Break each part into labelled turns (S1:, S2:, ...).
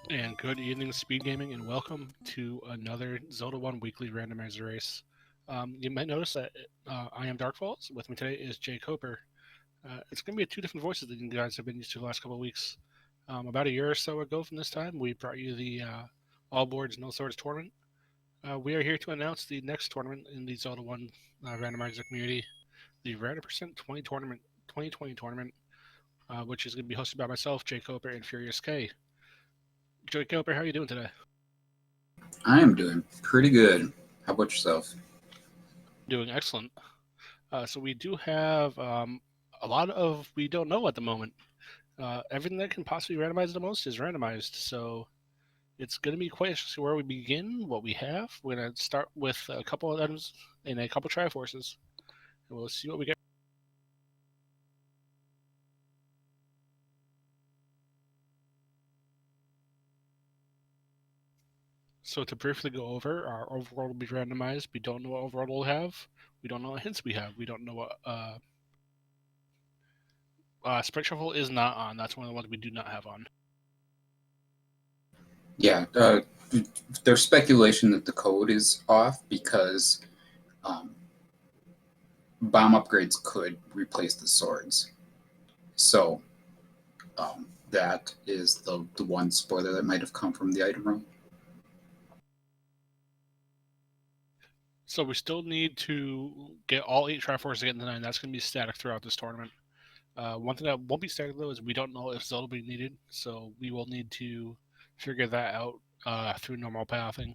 S1: And good evening, Speed Gaming, and welcome to another Zelda 1 weekly randomizer race. You might notice that I am Dark Falls. With me today is Jay Coper. It's going to be two different voices that you guys have been used to the last couple of weeks. About a year or so ago from this time, we brought you the All Boards, No Swords tournament. We are here to announce the next tournament in the Zelda 1 randomizer community, the Random Percent 2020 tournament, which is going to be hosted by myself, Jay Coper, and Furious K. Jay Coper, how are you doing today?
S2: I am doing pretty good. How about yourself?
S1: Doing excellent. So we do have a lot of we don't know at the moment. Everything that can possibly randomize the most is randomized. So it's going to be quite interesting where we begin, what we have. We're going to start with a couple of items and a couple Triforces, and we'll see what we get. So to briefly go over, our overworld will be randomized. We don't know what overworld we'll have. We don't know what hints we have. We don't know what sprite shuffle is not on. That's one of the ones we do not have on.
S2: Yeah, there's speculation that the code is off because um, bomb upgrades could replace the swords. So that is the one spoiler that might have come from the item room.
S1: So we still need to get all 8 Triforces to get in the 9. That's going to be static throughout this tournament. One thing that won't be static, though, is we don't know if Zelda will be needed. So we will need to figure that out through normal pathing.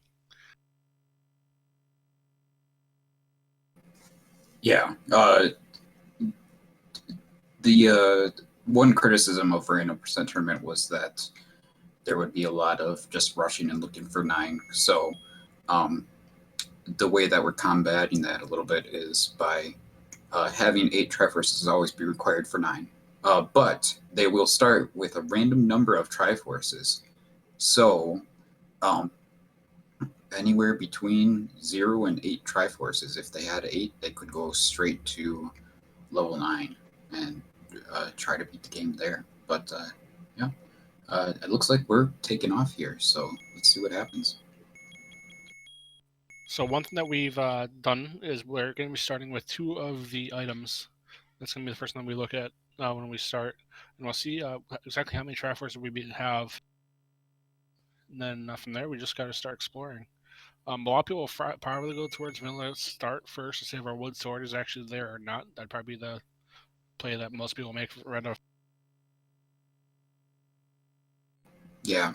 S2: Yeah, the one criticism of Random Percent Tournament was that there would be a lot of just rushing and looking for 9. So um, the way that we're combating that a little bit is by having 8 Triforces always be required for 9. But they will start with a random number of Triforces. So um, anywhere between 0 and 8 Triforces. If they had 8, they could go straight to level 9 and try to beat the game there. But yeah, it looks like we're taking off here. So let's see what happens.
S1: So one thing that we've done is we're going to be starting with 2 of the items. That's going to be the first one we look at when we start. And we'll see exactly how many Triforces we have. And then from there, we just got to start exploring. A lot of people will probably go towards vanilla start first to see if our wood sword is actually there or not. That'd probably be the play that most people make right off.
S2: Yeah.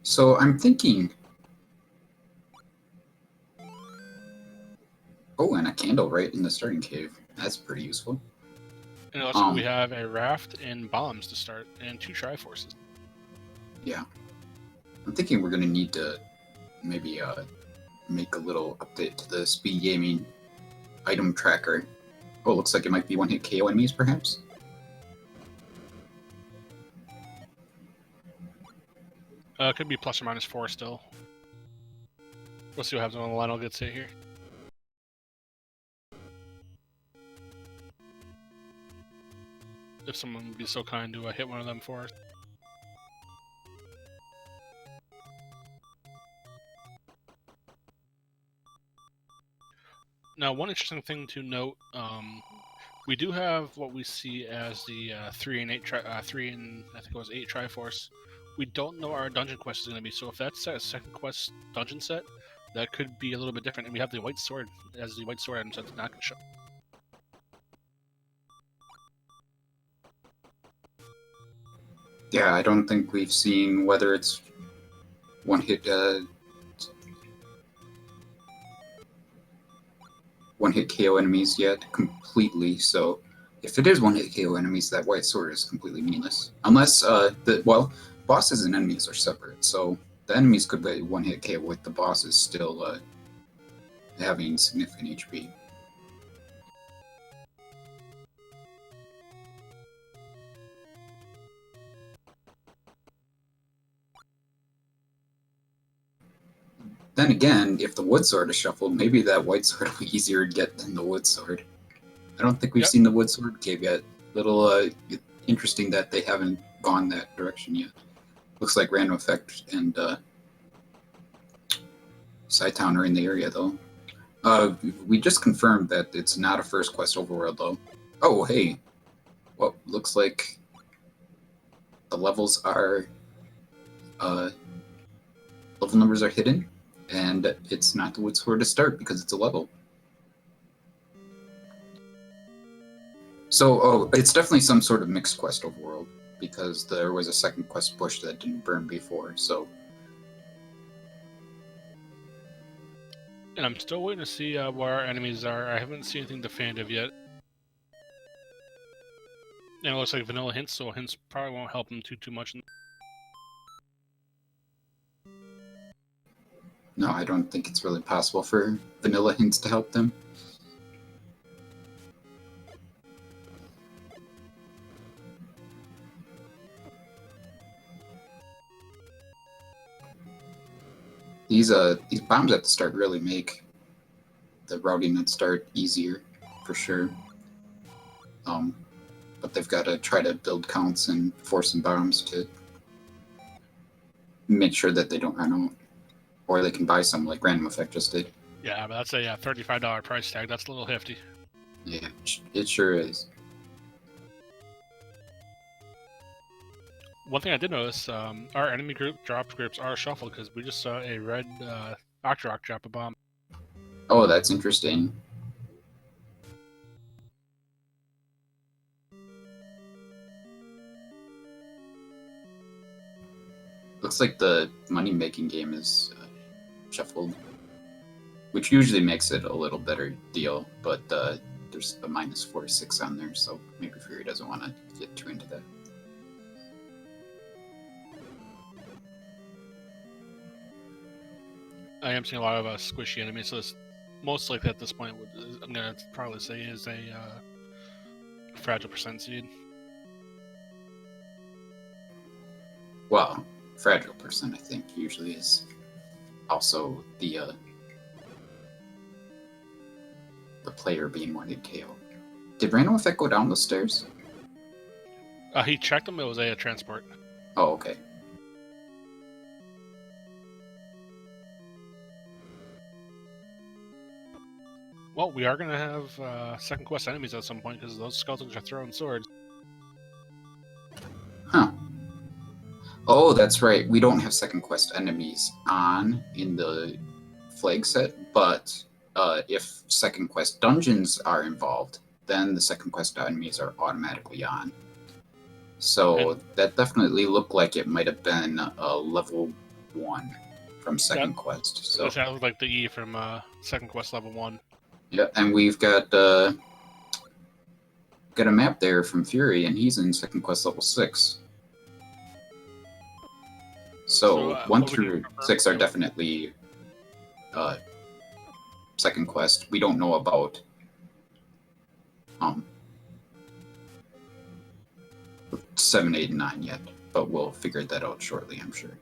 S2: So I'm thinking. Oh, and a candle right in the starting cave. That's pretty useful.
S1: And it looks like we have a raft and bombs to start, and 2 Triforces.
S2: Yeah. I'm thinking we're going to need to maybe make a little update to the speed gaming item tracker. Oh, looks like it might be one-hit KO enemies, perhaps?
S1: It could be plus or minus 4 still. We'll see what happens when Lionel gets hit here. If someone would be so kind to hit one of them for us. Now, one interesting thing to note, we do have what we see as the 3 and 8, 3 and I think it was 8 Triforce. We don't know our dungeon quest is going to be, so if that's a second quest dungeon set, that could be a little bit different. And we have the white sword as the white sword item, so it's not going to show.
S2: Yeah, I don't think we've seen whether it's one-hit one-hit KO enemies yet completely. So if it is one-hit KO enemies, that white sword is completely meaningless. Unless bosses and enemies are separate. So the enemies could be one-hit KO with the bosses still having significant HP. Then again, if the wood sword is shuffled, maybe that white sword will be easier to get than the wood sword. I don't think we've seen the wood sword cave yet. Little interesting that they haven't gone that direction yet. Looks like Random Effect and Sci-Town are in the area, though. We just confirmed that it's not a first quest overworld, though. Oh, hey. Well, looks like the levels are... level numbers are hidden, and it's not where to start because it's a level. So, it's definitely some sort of mixed quest overworld, because there was a second quest bush that didn't burn before, so...
S1: And I'm still waiting to see where our enemies are. I haven't seen anything definitive yet. And it looks like vanilla hints, so hints probably won't help them too much.
S2: No, I don't think it's really possible for vanilla hints to help them. These bombs at the start really make the routing at start easier, for sure. But they've got to try to build counts and force some bombs to make sure that they don't run out. Or they can buy some, like Random Effect just did.
S1: Yeah, but that's a $35 price tag. That's a little hefty.
S2: Yeah, it sure is.
S1: One thing I did notice, our enemy group drop groups are shuffled because we just saw a red Octorok drop a bomb.
S2: Oh, that's interesting. Looks like the money-making game is shuffled, which usually makes it a little better deal, but there's a -46 on there, so maybe Fury doesn't want to get too into that.
S1: I am seeing a lot of squishy enemies, so it's most likely at this point, I'm going to probably say is a fragile percent seed.
S2: Well, fragile percent, I think, usually is also the player being 1-hit KO. Did Random Effect go down the stairs?
S1: He checked them, it was a transport.
S2: Oh, okay.
S1: Well, we are going to have second quest enemies at some point because those skeletons are throwing swords.
S2: Huh. Oh, that's right. We don't have second quest enemies on in the flag set, but if second quest dungeons are involved, then the second quest enemies are automatically on. So that definitely looked like it might have been level 1 from second quest. So
S1: that sounds like the E from second quest level 1.
S2: Yeah, and we've got a map there from Fury, and he's in second quest level 6. So 1 through 6 are definitely second quest. We don't know about 7, 8, and 9 yet, but we'll figure that out shortly, I'm sure.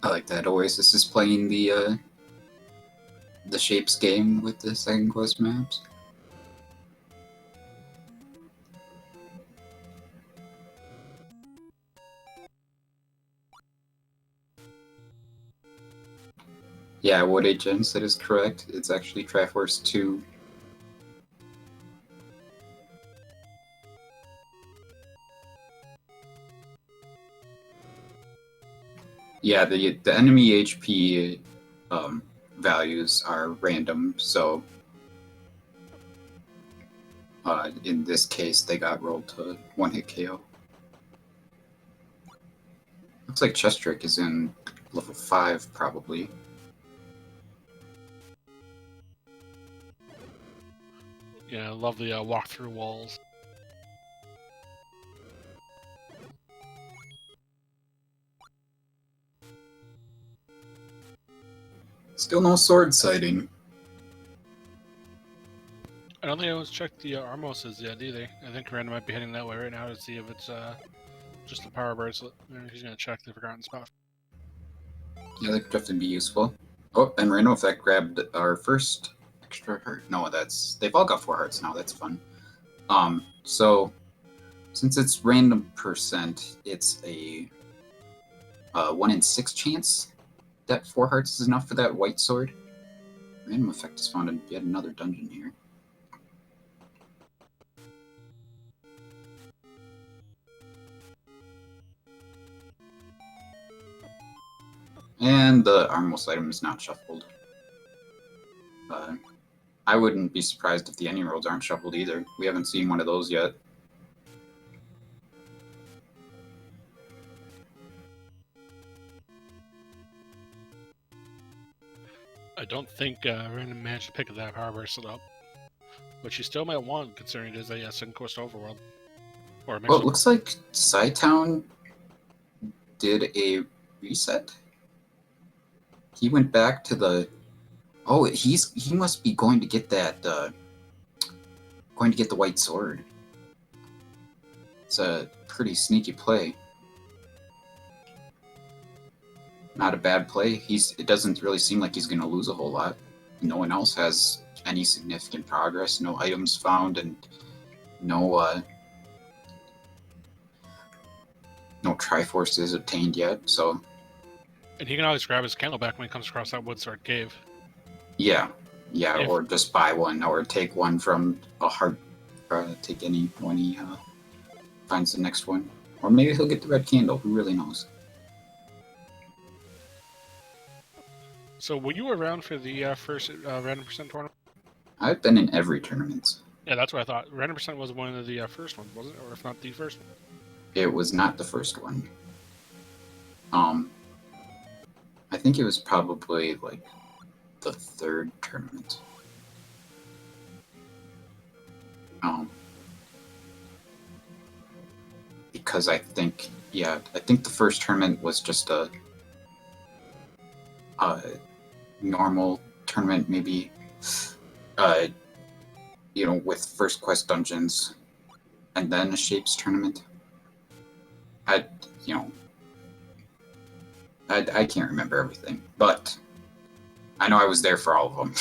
S2: I like that Oasis is playing the Shapes game with the second quest maps. Yeah, what Jen said is correct. It's actually Triforce 2. Yeah, the enemy HP values are random, so in this case they got rolled to 1-hit KO. Looks like Chestrick is in level 5, probably.
S1: Yeah, I love the walk through walls.
S2: Still no sword sighting.
S1: I don't think anyone's checked the Armoses yet either. I think Random might be heading that way right now to see if it's just the power bracelet. He's going to check the forgotten spot.
S2: Yeah, that could definitely be useful. Oh, and Random Effect grabbed our first extra heart. No, they've all got 4 hearts now. That's fun. So since it's random percent, it's a 1 in 6 chance that 4 hearts is enough for that white sword. Random Effect has found yet another dungeon here. And the armless item is not shuffled. I wouldn't be surprised if the ending rolls aren't shuffled either. We haven't seen one of those yet.
S1: I don't think Random managed to pick that power bracelet up, but she still might want, considering it is a Second Coast Overworld. Or
S2: Well, it looks like Sci-Town did a reset. He went back to the... Oh, he must be going to get that... going to get the white sword. It's a pretty sneaky play. Not a bad play. It doesn't really seem like he's going to lose a whole lot. No one else has any significant progress. No items found, and no Triforce is obtained yet. So,
S1: and he can always grab his candle back when he comes across that wood sword cave.
S2: Yeah, or just buy one, or take one from a heart. Take any when he finds the next one, or maybe he'll get the red candle. Who really knows?
S1: So, were you around for the first Random Percent tournament?
S2: I've been in every tournament.
S1: Yeah, that's what I thought. Random Percent was one of the first ones, wasn't it? Or if not the first one?
S2: It was not the first one. I think it was probably like the 3rd tournament. Because I think the first tournament was just a normal tournament, maybe, with first quest dungeons, and then a Shapes tournament. I can't remember everything, but I know I was there for all of them.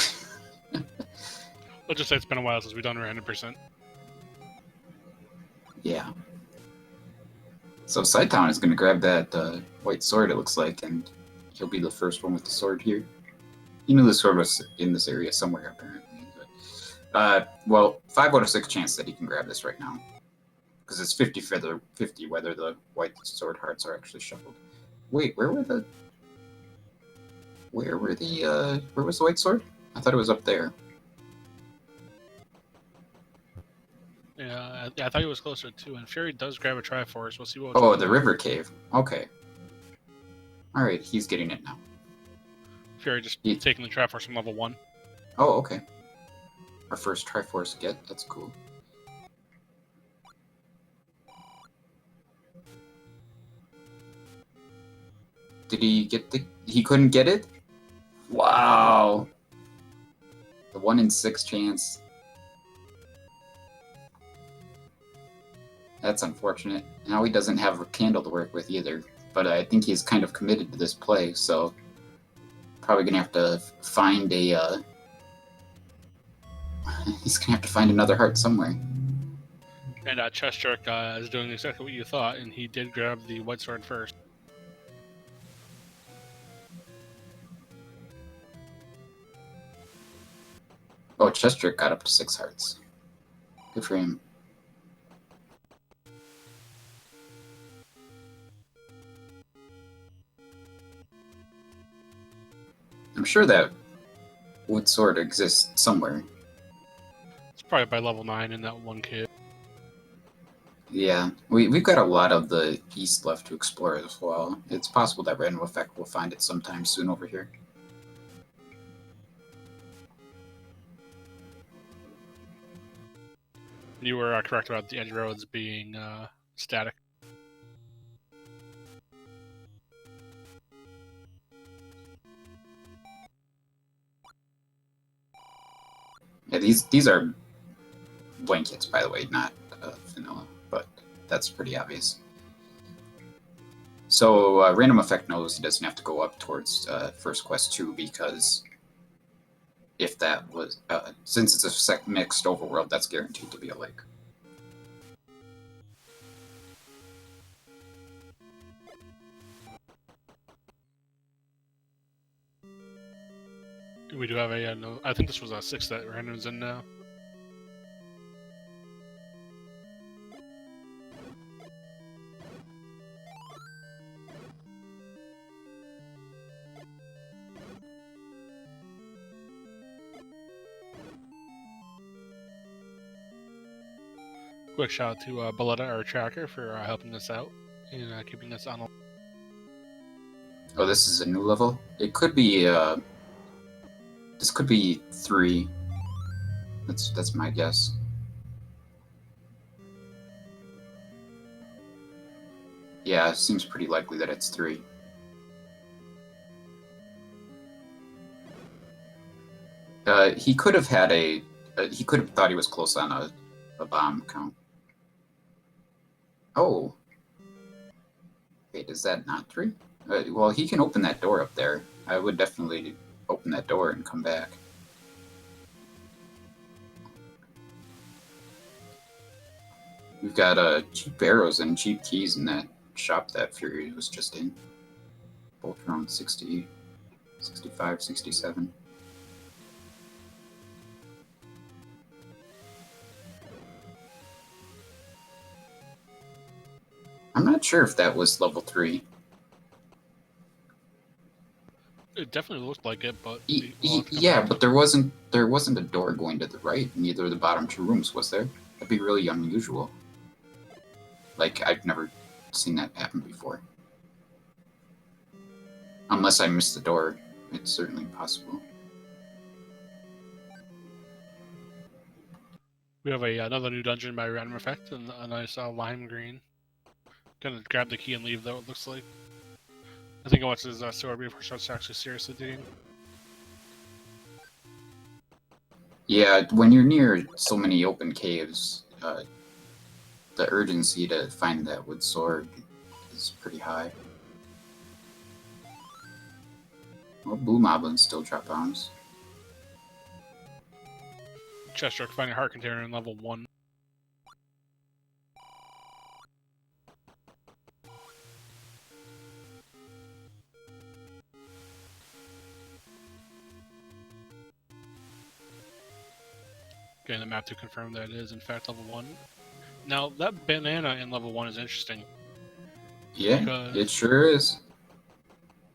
S1: Let's just say it's been a while since we've done Random Percent.
S2: Yeah. So Sci-Town is going to grab that white sword, it looks like, and he'll be the first one with the sword here. He knew the sword was in this area somewhere, apparently. But, 5 out of 6 chance that he can grab this right now. Because it's 50 whether the white sword hearts are actually shuffled. Wait, where was the white sword? I thought it was up there.
S1: Yeah, I thought he was closer too. And Fury does grab a Triforce. We'll see what.
S2: Oh, the river cave. Okay. All right, he's getting it now.
S1: Fury just taking the Triforce from level 1.
S2: Oh, okay. Our first Triforce get. That's cool. Did he get he couldn't get it? Wow. The 1 in 6 chance. That's unfortunate. Now he doesn't have a candle to work with either, but I think he's kind of committed to this play, so probably gonna have to find a he's gonna have to find another heart somewhere.
S1: And Chest Jerk is doing exactly what you thought, and he did grab the white sword first.
S2: Oh, Chest Jerk got up to 6 hearts. Good for him. I'm sure that wood sword exists somewhere.
S1: It's probably by level 9 in that one cave.
S2: Yeah, we've got a lot of the east left to explore as well. It's possible that Random Effect will find it sometime soon over here.
S1: You were correct about the edge roads being static.
S2: Yeah, these are blankets, by the way, not vanilla, but that's pretty obvious. So random effect knows he doesn't have to go up towards first quest 2 because if that was since it's a mixed overworld, that's guaranteed to be a lake.
S1: We do have a no. I think this was a 6 that random's in now. Quick shout out to Belletta, our tracker, for helping us out and keeping us on.
S2: Oh, this is a new level? It could be, this could be 3. That's my guess. Yeah, it seems pretty likely that it's 3. He could have had he could have thought he was close on a bomb count. Oh. Wait, is that not 3? Well, he can open that door up there. I would definitely open that door and come back. We've got cheap arrows and cheap keys in that shop that Fury was just in. Both around 60, 65, 67. I'm not sure if that was level 3.
S1: It definitely looked like it, but
S2: yeah, but there wasn't a door going to the right in either of the bottom 2 rooms, was there? That'd be really unusual. Like, I've never seen that happen before. Unless I missed the door, it's certainly possible.
S1: We have another new dungeon by random effect, and a nice lime green. Gonna grab the key and leave, though, it looks like. I think I watched his sword before he starts actually seriously digging.
S2: Yeah, when you're near so many open caves, the urgency to find that wood sword is pretty high. Well, blue moblins still drop bombs.
S1: Chestroke finding a heart container in level 1. Getting the map to confirm that it is in fact level 1. Now, that banana in level 1 is interesting.
S2: Yeah, it sure is.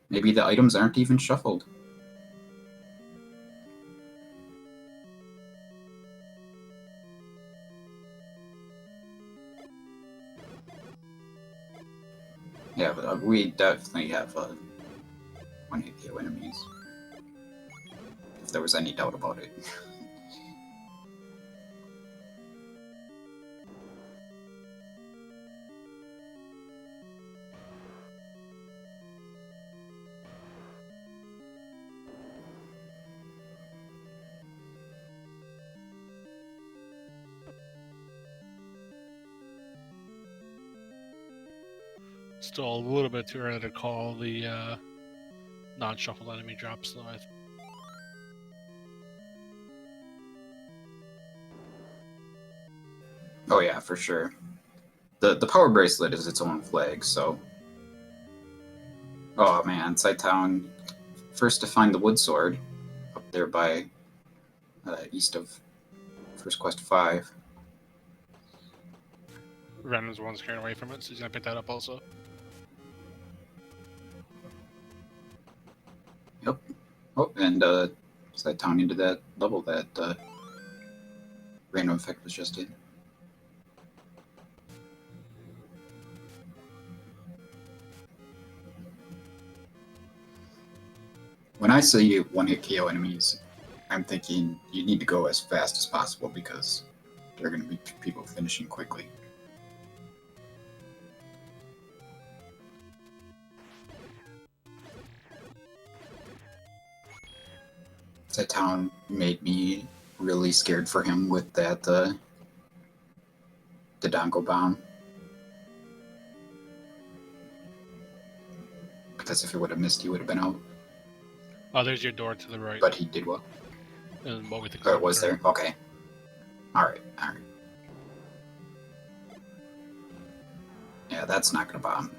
S2: Maybe the items aren't even shuffled. Yeah, but we definitely have one-hit KO enemies. If there was any doubt about it.
S1: Still a little bit too early to call the non-shuffled enemy drops, though.
S2: Oh yeah, for sure. The power bracelet is its own flag, so. Oh man, Town, first to find the wood sword, up there by east of First Quest 5.
S1: Random's the one's carrying away from it, so he's gonna pick that up also.
S2: Yep. Oh, and Town into that level that random effect was just in. When I say one-hit KO enemies, I'm thinking you need to go as fast as possible because there are going to be people finishing quickly. That town made me really scared for him with that the Dango bomb. Because if it would have missed, he would have been out.
S1: Oh, there's your door to the right.
S2: But he did well.
S1: And what we think.
S2: Oh, it was there? Okay. Alright. Yeah, that's not going to bomb.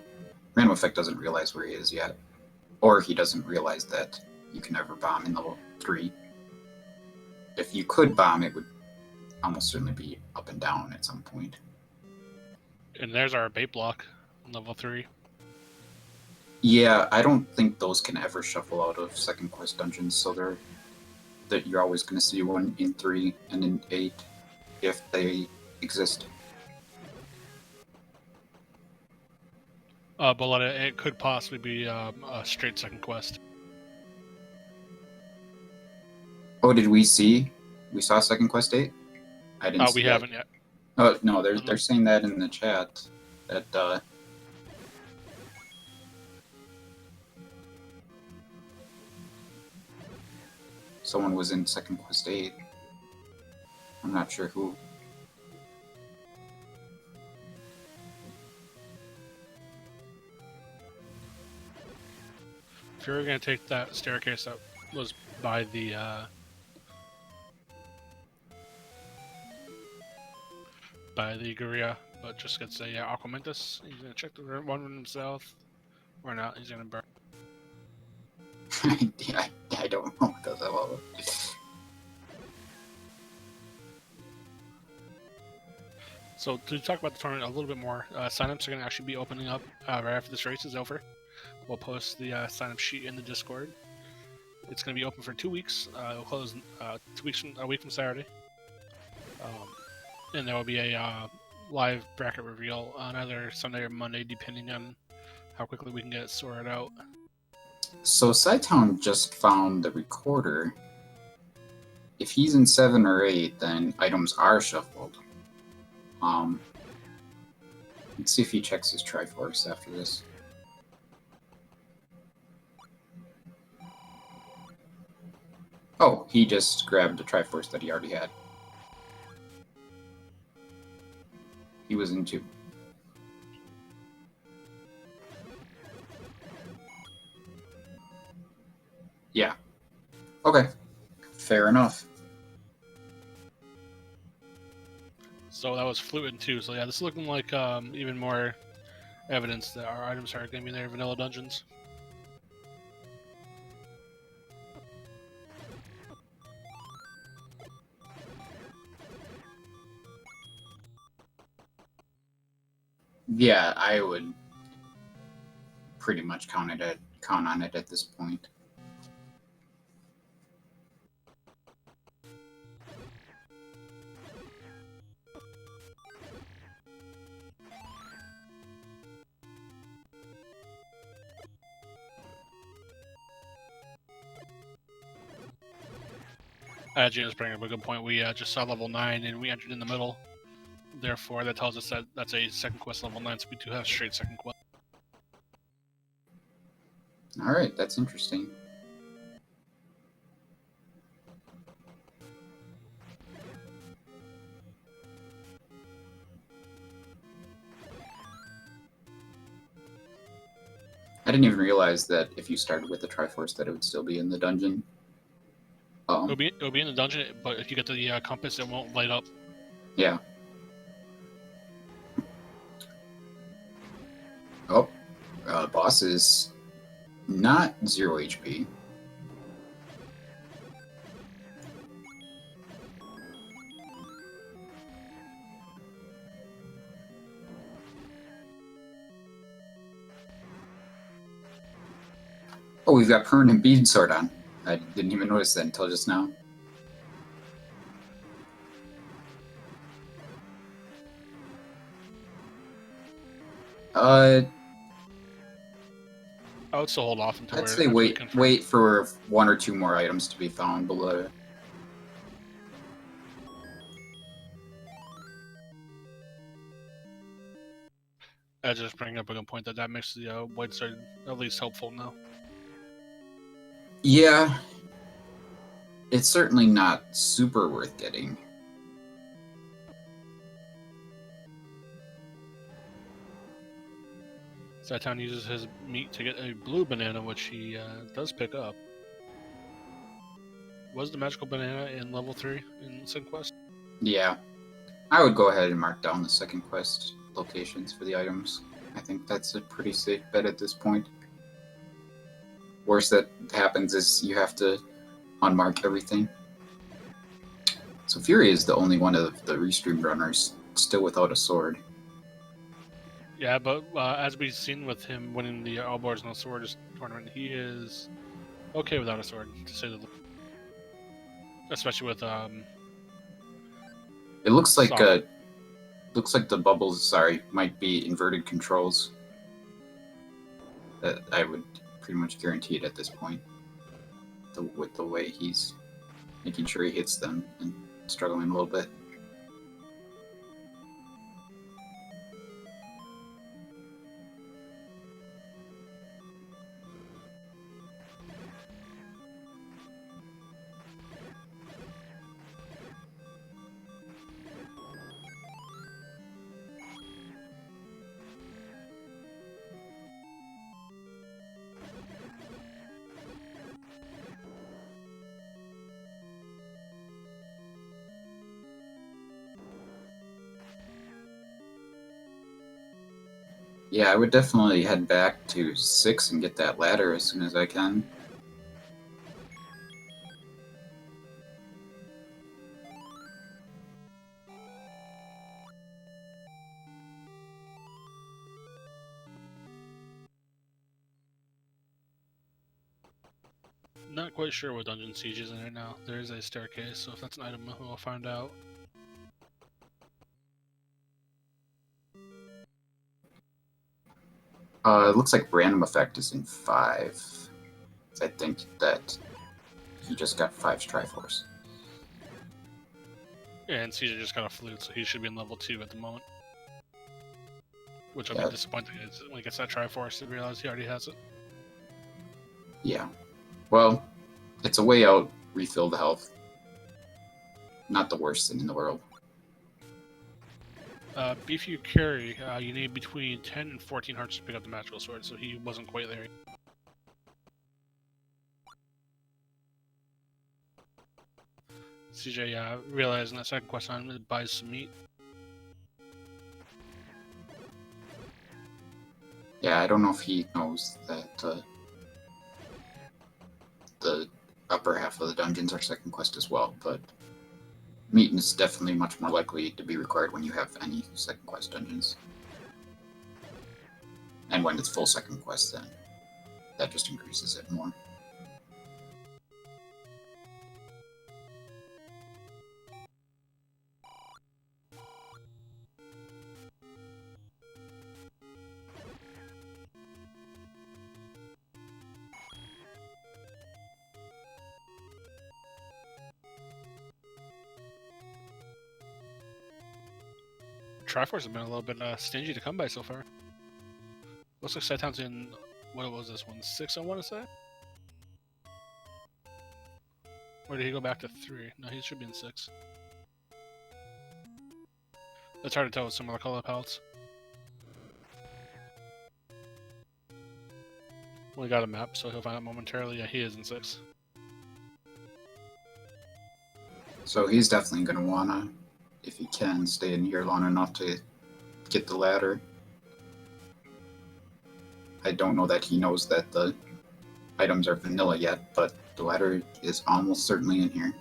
S2: Random Effect doesn't realize where he is yet. Or he doesn't realize that you can never bomb in level 3. If you could bomb, it would almost certainly be up and down at some point.
S1: And there's our bait block, level 3.
S2: Yeah, I don't think those can ever shuffle out of second quest dungeons, so that you're always going to see one in 3 and in 8 if they exist.
S1: But it could possibly be a straight second quest.
S2: Oh, did we see? We saw second quest 8? I didn't see
S1: we
S2: that.
S1: haven't yet.
S2: Oh, no, they're saying that in the chat. That, someone was in second quest 8. I'm not sure who.
S1: If you're going to take that staircase that was by the Guria, but just gets a Aquamentus, he's going to check the one room south. Or not, he's going to burn.
S2: I don't know what does that all.
S1: So to talk about the tournament a little bit more, signups are going to actually be opening up right after this race is over. We'll post the sign-up sheet in the Discord. It's going to be open for 2 weeks. It'll close 2 weeks a week from Saturday. And there will be a live bracket reveal on either Sunday or Monday, depending on how quickly we can get it sorted out.
S2: So Scytown just found the recorder. If he's in 7 or 8, then items are shuffled. Let's see if he checks his Triforce after this. Oh, he just grabbed the Triforce that he already had. He was in 2. Yeah. Okay. Fair enough.
S1: So that was Flute in 2. So yeah, this is looking like even more evidence that our items are going to be in their vanilla dungeons.
S2: Yeah, I would pretty much count on it at this point.
S1: Gina's bringing up a good point. We just saw level 9 and we entered in the middle. Therefore, that tells us that that's a second quest level 9, so we do have straight second quest.
S2: Alright, that's interesting. I didn't even realize that if you started with the Triforce that it would still be in the dungeon.
S1: It'll be in the dungeon, but if you get the compass, it won't light up.
S2: Yeah. Oh, boss is not 0 HP. Oh, we've got permanent bead sword on. I didn't even notice that until just now.
S1: I would still hold off until
S2: I'd say wait for 1 or 2 more items to be found below.
S1: I just bring up a good point that makes the white sword at least helpful now.
S2: Yeah, it's certainly not super worth getting.
S1: Satan uses his meat to get a blue banana, which he does pick up. Was the magical banana in level 3 in second quest?
S2: Yeah. I would go ahead and mark down the second quest locations for the items. I think that's a pretty safe bet at this point. Worst that happens is you have to unmark everything. So Fury is the only one of the restream runners still without a sword.
S1: Yeah, but as we've seen with him winning the All Boards No Swords tournament, he is okay without a sword, to say the least. Especially with
S2: It looks like
S1: soft.
S2: the bubbles, might be inverted controls. That I would pretty much guarantee it at this point. With the way he's making sure he hits them and struggling a little bit. Yeah, I would definitely head back to 6 and get that ladder as soon as I can.
S1: Not quite sure what Dungeon Siege is in it now. There is a staircase, so if that's an item, we'll find out.
S2: It looks like random effect is in 5. I think that he just got 5's Triforce.
S1: Yeah, and Caesar just got a flute, so he should be in level 2 at the moment. Which will
S2: Yeah.
S1: be disappointing when he gets that Triforce to realize he already has it.
S2: Yeah. Well, it's a way out, refill the health. Not the worst thing in the world.
S1: If you carry, you need between 10 and 14 hearts to pick up the magical sword, so he wasn't quite there. CJ, realizing that second quest time, it buys some meat.
S2: Yeah, I don't know if he knows that the upper half of the dungeons are second quest as well, but meat is definitely much more likely to be required when you have any second quest dungeons. And when it's full second quest, then that just increases it more.
S1: Triforce has been a little bit stingy to come by so far. Looks like Saitan's in, what was this one, 6 I want to say? Or did he go back to 3? No, he should be in 6. It's hard to tell with similar color palettes. We got a map, so he'll find out momentarily. Yeah, he is in 6.
S2: So he's definitely going to want to, if he can, stay in here long enough to get the ladder. I don't know that he knows that the items are vanilla yet, but the ladder is almost certainly in here.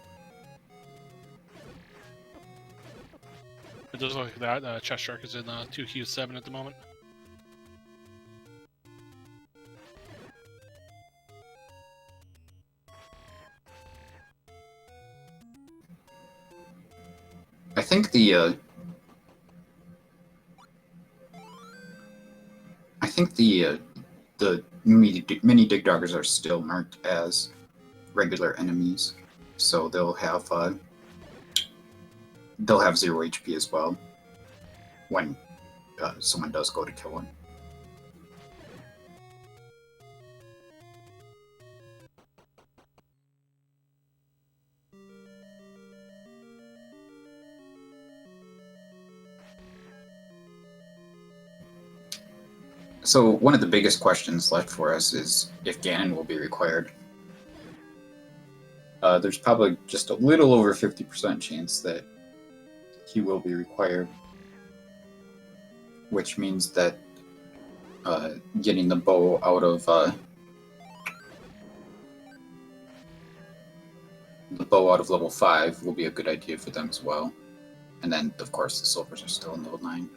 S1: It does look like that. Chest Shark is in 2Q7 at the moment.
S2: I think the mini Digdoggers are still marked as regular enemies, so they'll have 0 HP as well when someone does go to kill one. So one of the biggest questions left for us is if Ganon will be required. There's probably just a little over 50% chance that he will be required, which means that getting the bow out of level 5 will be a good idea for them as well. And then, of course, the silvers are still in level 9.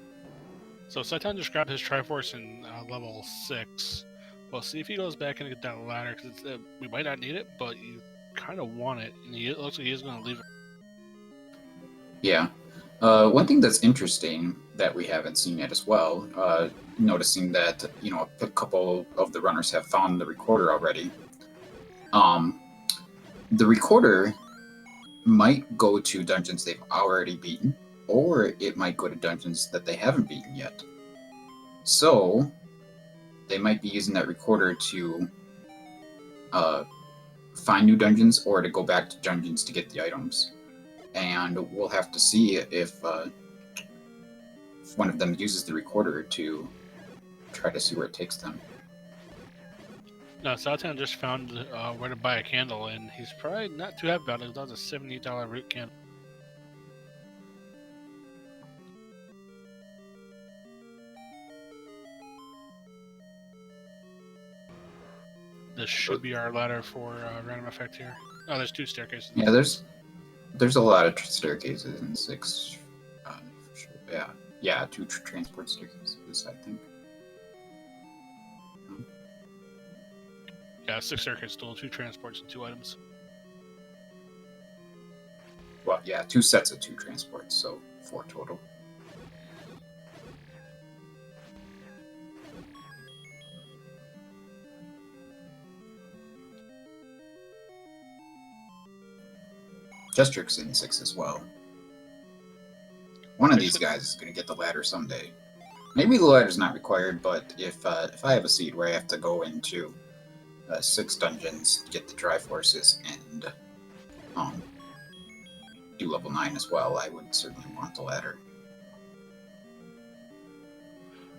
S1: So Saitan just grabbed his Triforce in level 6. We'll see if he goes back and get that ladder, because we might not need it, but you kind of want it, and it looks like he's going to leave it.
S2: Yeah. One thing that's interesting that we haven't seen yet as well, noticing that, a couple of the runners have found the recorder already. The recorder might go to dungeons they've already beaten, or it might go to dungeons that they haven't beaten yet. So they might be using that recorder to find new dungeons or to go back to dungeons to get the items. And we'll have to see if one of them uses the recorder to try to see where it takes them.
S1: No, Satan just found where to buy a candle, and he's probably not too happy about it. That was a $70 root candle. This should be our ladder for random effect here. Oh, there's 2 staircases.
S2: Yeah, there's a lot of staircases in 6. For sure. Yeah, 2 transport staircases, I think.
S1: Yeah, 6 staircases total, 2 transports and 2 items.
S2: Well, yeah, 2 sets of 2 transports, so 4 total. Jestric's in 6 as well. One of these guys is going to get the ladder someday. Maybe the ladder's not required, but if I have a seed where I have to go into 6 dungeons to get the Triforces and do level 9 as well, I would certainly want the ladder.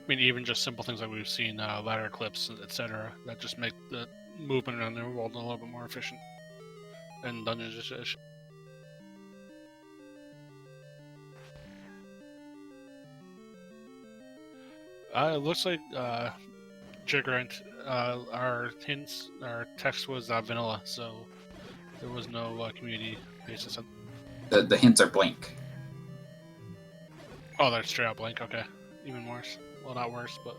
S1: I mean, even just simple things like we've seen, ladder clips, etc., that just make the movement around the world a little bit more efficient. And dungeons just... it looks like Jigrant, our text was vanilla, so there was no community basis.
S2: The hints are blank.
S1: Oh, they're straight out blank. Okay, even worse. Well, not worse, but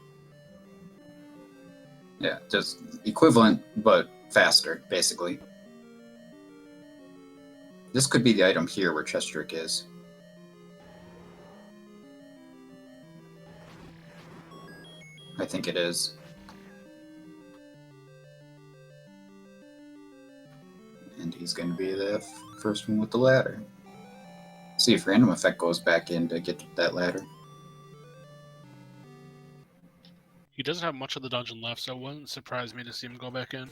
S2: yeah, just equivalent but faster, basically. This could be the item here where Chestrick is. I think it is. And he's going to be the first one with the ladder. See if random effect goes back in to get that ladder.
S1: he doesn't have much of the dungeon left, so it wouldn't surprise me to see him go back in.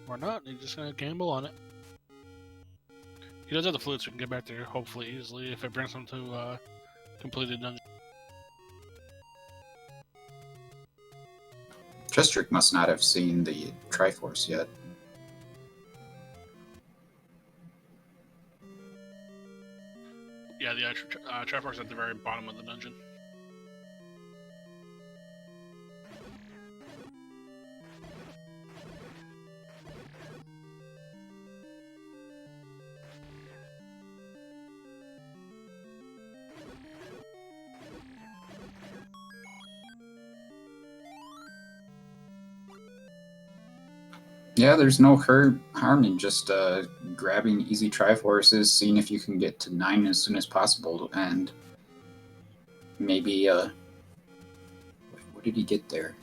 S1: Or not, he's just going to gamble on it. He does have the flute, so we can get back there hopefully easily if it brings him to completed dungeon.
S2: Chestrick must not have seen the Triforce yet.
S1: Yeah, the Triforce at the very bottom of the dungeon.
S2: Yeah, there's no harm in just grabbing easy Triforces, seeing if you can get to 9 as soon as possible, and maybe, what did he get there?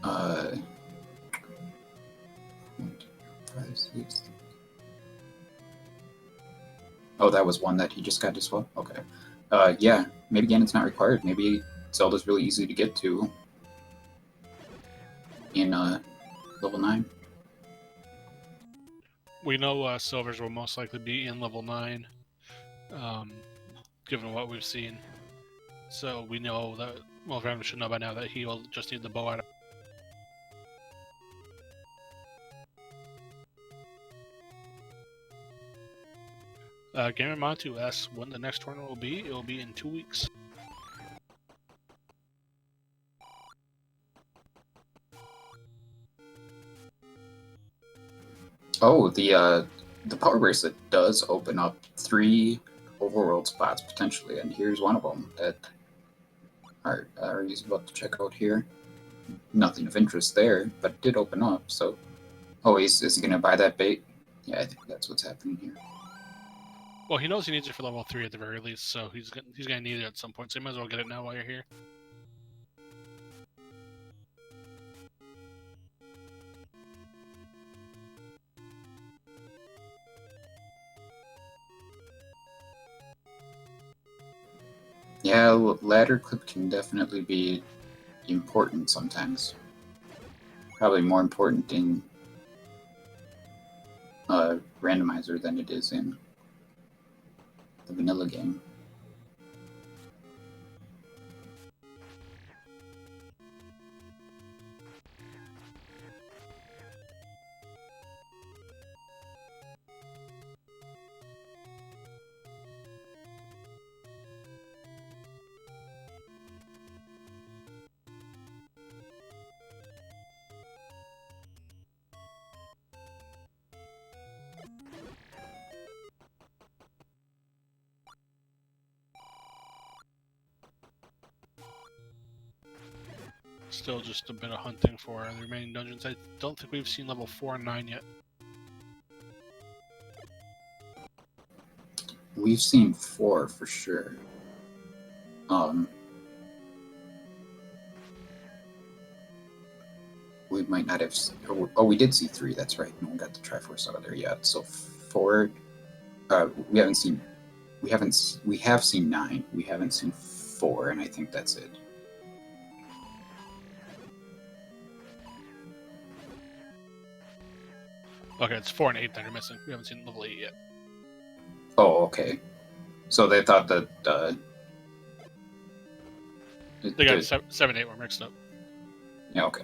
S2: Oh, that was one that he just got as well? Okay. Yeah, maybe Ganon's not required. Maybe Zelda's really easy to get to in level 9.
S1: We know silvers will most likely be in level 9. given what we've seen. So we know that, well, Random should know by now that he will just need the bow out. Gamer Montu asks when the next tournament will be. It will be in 2 weeks.
S2: Oh, the power bracelet does open up 3 overworld spots potentially, and here's one of them that Ari's about to check out here. Nothing of interest there, but it did open up. So, oh, is he gonna buy that bait? Yeah, I think that's what's happening here.
S1: Well, he knows he needs it for level 3 at the very least, so he's gonna need it at some point. So you might as well get it now while you're here.
S2: Yeah, ladder clip can definitely be important sometimes. Probably more important in Randomizer than it is in the vanilla game.
S1: Still just a bit of hunting for the remaining dungeons. I don't think we've seen level 4 and 9 yet.
S2: We've seen 4 for sure. We might not have. Oh, we did see 3. That's right. No one got the Triforce out of there yet. So 4. We haven't seen. We have seen 9. We haven't seen 4, and I think that's it.
S1: Okay, it's 4 and 8 that are missing. We haven't seen level 8 yet.
S2: Oh, okay. So they thought that
S1: they got 7 8 were mixed up.
S2: Yeah, okay.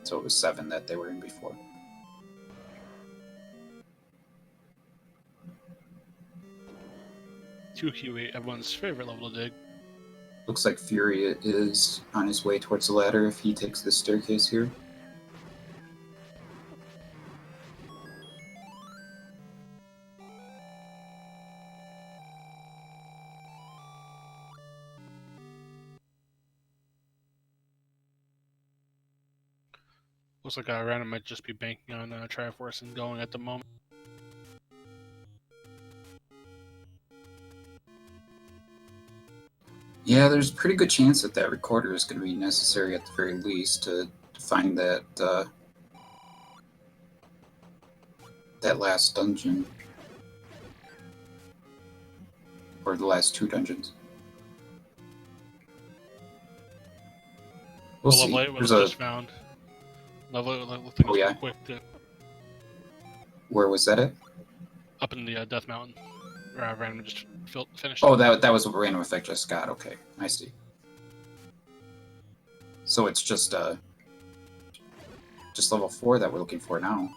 S2: So it was 7 that they were in before.
S1: Q8, everyone's favorite level to dig.
S2: Looks like Fury is on his way towards the ladder if he takes this staircase here.
S1: Looks like Random might just be banking on Triforce and going at the moment.
S2: Yeah, there's a pretty good chance that that recorder is going to be necessary at the very least to find that that last dungeon. Or the last 2 dungeons. We'll see.
S1: Level 8 was just found. Level 8 looked like it was pretty quick too.
S2: Where was that at?
S1: Up in the Death Mountain. Where Random just finished.
S2: Oh, that was a random effect just got. Okay, I see. So it's just level 4 that we're looking for now.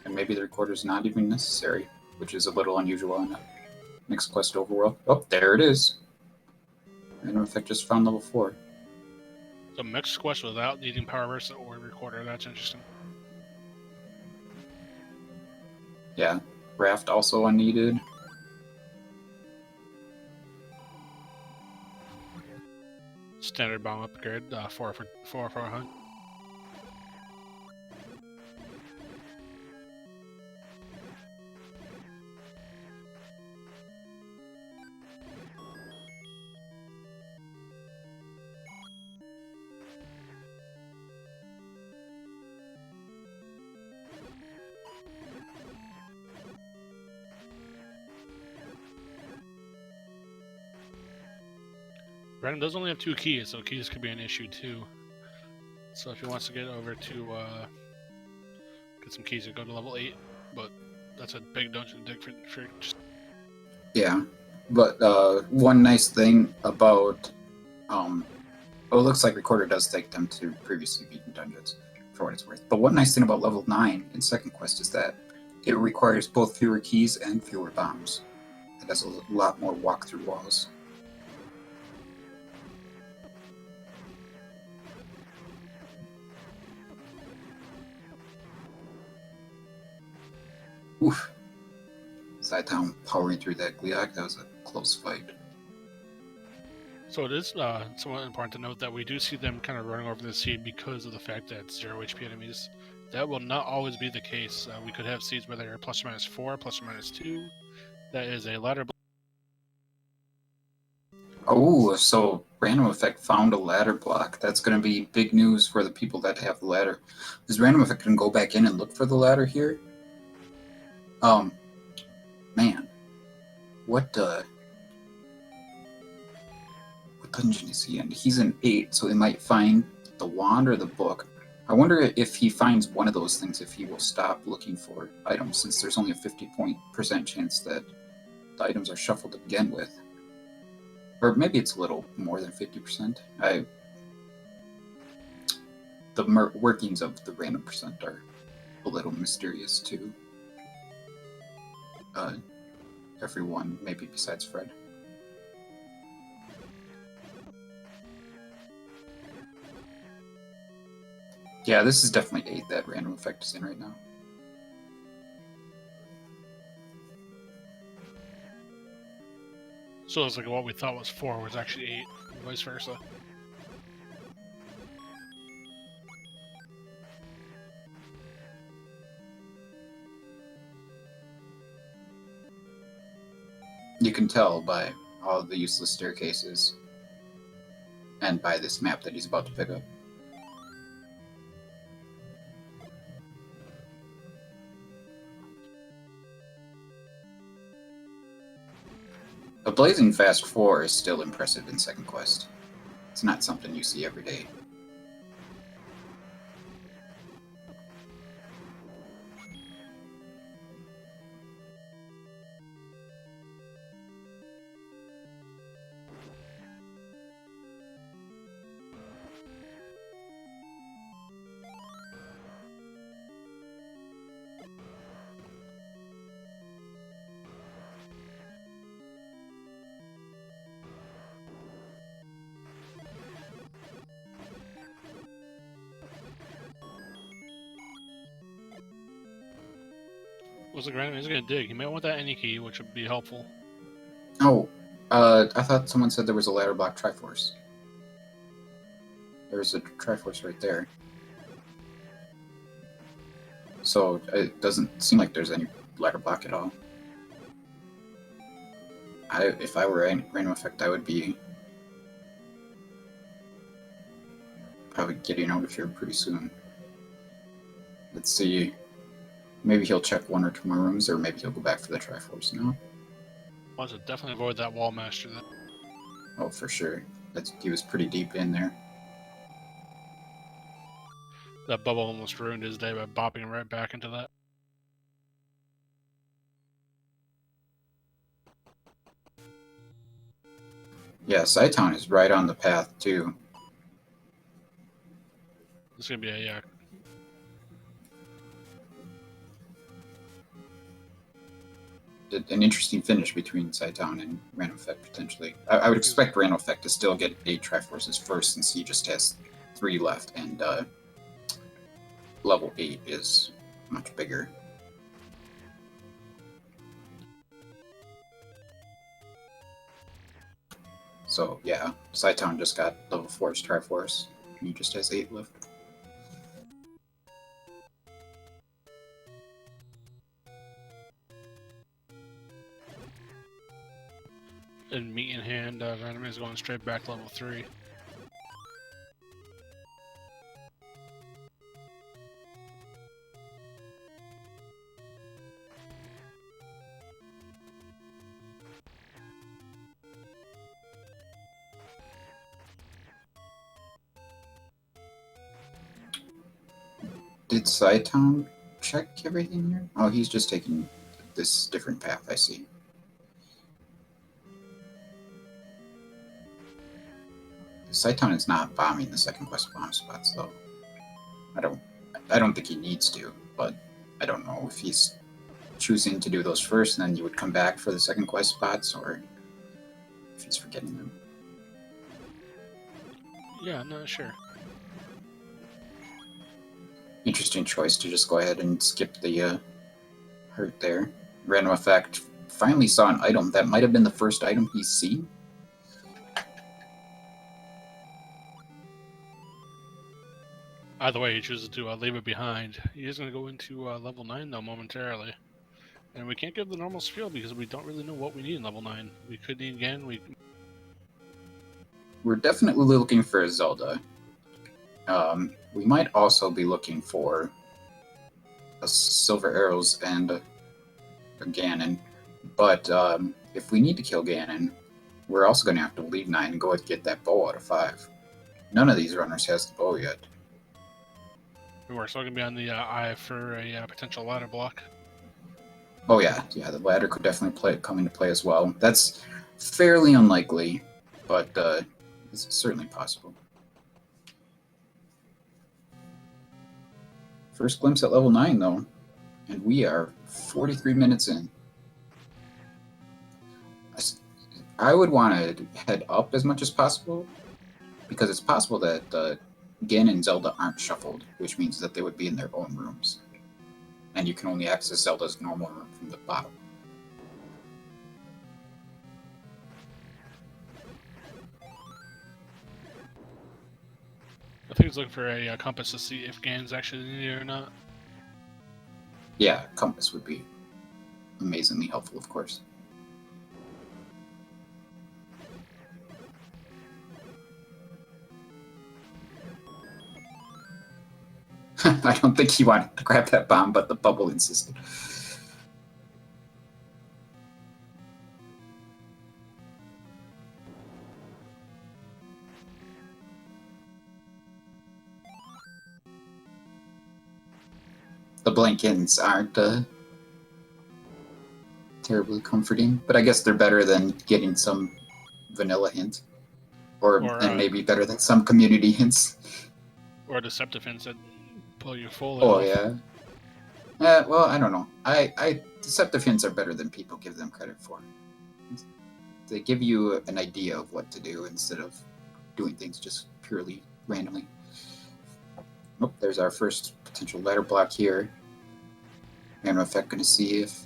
S2: And maybe the recorder's not even necessary, which is a little unusual on a Next Quest Overworld. Oh, there it is. Random effect just found level 4.
S1: So mixed quest without needing power burst or recorder. That's interesting.
S2: Yeah, raft also unneeded.
S1: Standard bomb upgrade, 4 for 100. Random does only have 2 keys, so keys could be an issue too. So if he wants to get over to get some keys, he'd go to level 8, but that's a big dungeon to dig for just...
S2: Yeah, But one nice thing about it looks like Recorder does take them to previously beaten dungeons, for what it's worth. But one nice thing about level 9 in Second Quest is that it requires both fewer keys and fewer bombs. It has a lot more walk-through walls. Oof. Side-town powering through that Gliok, that was a close fight.
S1: So it is somewhat important to note that we do see them kind of running over the seed because of the fact that it's 0 HP enemies. That will not always be the case. We could have seeds where they're plus or minus 4, plus or minus 2. That is a ladder block.
S2: Oh, so Random Effect found a ladder block. That's going to be big news for the people that have the ladder. Is Random Effect can go back in and look for the ladder here? Man. What dungeon is he in? He's in 8, so he might find the wand or the book. I wonder if he finds one of those things, if he will stop looking for items, since there's only a 50% chance that the items are shuffled to begin with. Or maybe it's a little more than 50%. The workings of the random percent are a little mysterious to everyone, maybe besides Fred. Yeah, this is definitely 8 that Random Effect is in right now.
S1: So it's like what we thought was 4 was actually 8, and vice versa.
S2: You can tell by all of the useless staircases and by this map that he's about to pick up. A blazing fast 4 is still impressive in Second Quest. It's not something you see every day.
S1: Looks like Random is going to dig. He might want that any key, which would be helpful.
S2: Oh, I thought someone said there was a ladder block Triforce. There's a Triforce right there. So it doesn't seem like there's any ladder block at all. If I were in Random Effect, I would be probably getting out of here pretty soon. Let's see. Maybe he'll check 1 or 2 more rooms, or maybe he'll go back for the Triforce now.
S1: Wants to definitely avoid that wall master then.
S2: Oh, for sure. He was pretty deep in there.
S1: That bubble almost ruined his day by bopping right back into that.
S2: Yeah, Sci-Town is right on the path, too.
S1: It's going to be a
S2: an interesting finish between Sci-Town and Random Effect, potentially. I would expect Random Effect to still get 8 Triforces first, since he just has 3 left, and level 8 is much bigger. So, yeah, Sci-Town just got level 4's Triforce, and he just has 8 left.
S1: in meat in hand. Random is going straight back to level 3.
S2: Did Sci-Town check everything here? Oh, he's just taking this different path, I see. Saitown is not bombing the second quest bomb spots though. I don't think he needs to, but I don't know if he's choosing to do those first and then you would come back for the second quest spots, or if he's forgetting them.
S1: Yeah, no, sure.
S2: Interesting choice to just go ahead and skip the hurt there. Random effect. Finally saw an item that might have been the first item he's seen.
S1: Either way, he chooses to leave it behind. He is going to go into level 9 though momentarily. And we can't give the normal spiel because we don't really know what we need in level 9. We could need Ganon.
S2: We're definitely looking for a Zelda. We might also be looking for a Silver Arrows and a Ganon. But if we need to kill Ganon, we're also going to have to leave 9 and go and get that bow out of 5. None of these runners has the bow yet.
S1: We're still going to be on the eye for a potential ladder block.
S2: Oh yeah, the ladder could definitely come into play as well. That's fairly unlikely, but it's certainly possible. First glimpse at level 9 though, and we are 43 minutes in. I would want to head up as much as possible, because it's possible that Ganon and Zelda aren't shuffled, which means that they would be in their own rooms. And you can only access Zelda's normal room from the bottom.
S1: I think he's looking for a compass to see if Ganon's actually in here or not.
S2: Yeah, compass would be amazingly helpful, of course. I don't think he wanted to grab that bomb, but the bubble insisted. The blankets aren't terribly comforting, but I guess they're better than getting some vanilla hint, and maybe better than some community hints.
S1: Or deceptive hints that pull you full.
S2: Oh yeah. Well, I don't know. I deceptive hints are better than people give them credit for. They give you an idea of what to do instead of doing things just purely randomly. Oh, there's our first potential ladder block here. Random effect, going to see if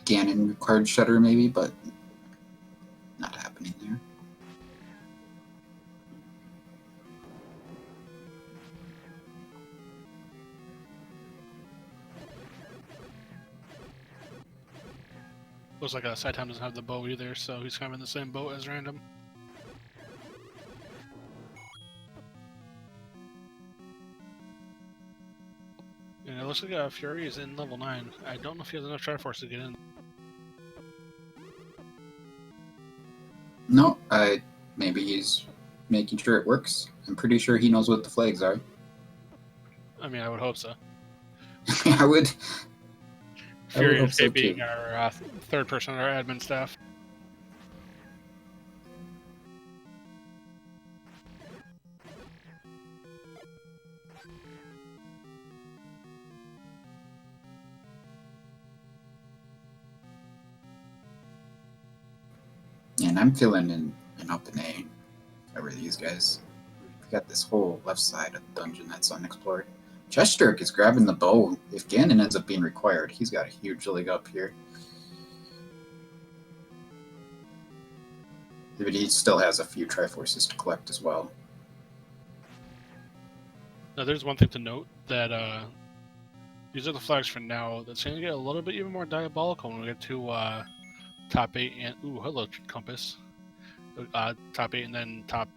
S2: Ganon required Shutter maybe, but not happening there.
S1: Looks like Saitown doesn't have the bow either, so he's kind of in the same boat as Random. And it looks like Fury is in level 9. I don't know if he has enough Triforce to get in.
S2: No, maybe he's making sure it works. I'm pretty sure he knows what the flags are.
S1: I mean, I would hope so.
S2: I would.
S1: Fury and Faye being our third person on our admin staff.
S2: And I'm feeling an open A over these guys. We've got this whole left side of the dungeon that's unexplored. Cheshdirk is grabbing the bow. If Ganon ends up being required, he's got a huge leg up here. But he still has a few Triforces to collect as well.
S1: Now, there's one thing to note that these are the flags for now. That's going to get a little bit even more diabolical when we get to top 8 and... Ooh, hello, compass. Top 8 and then top...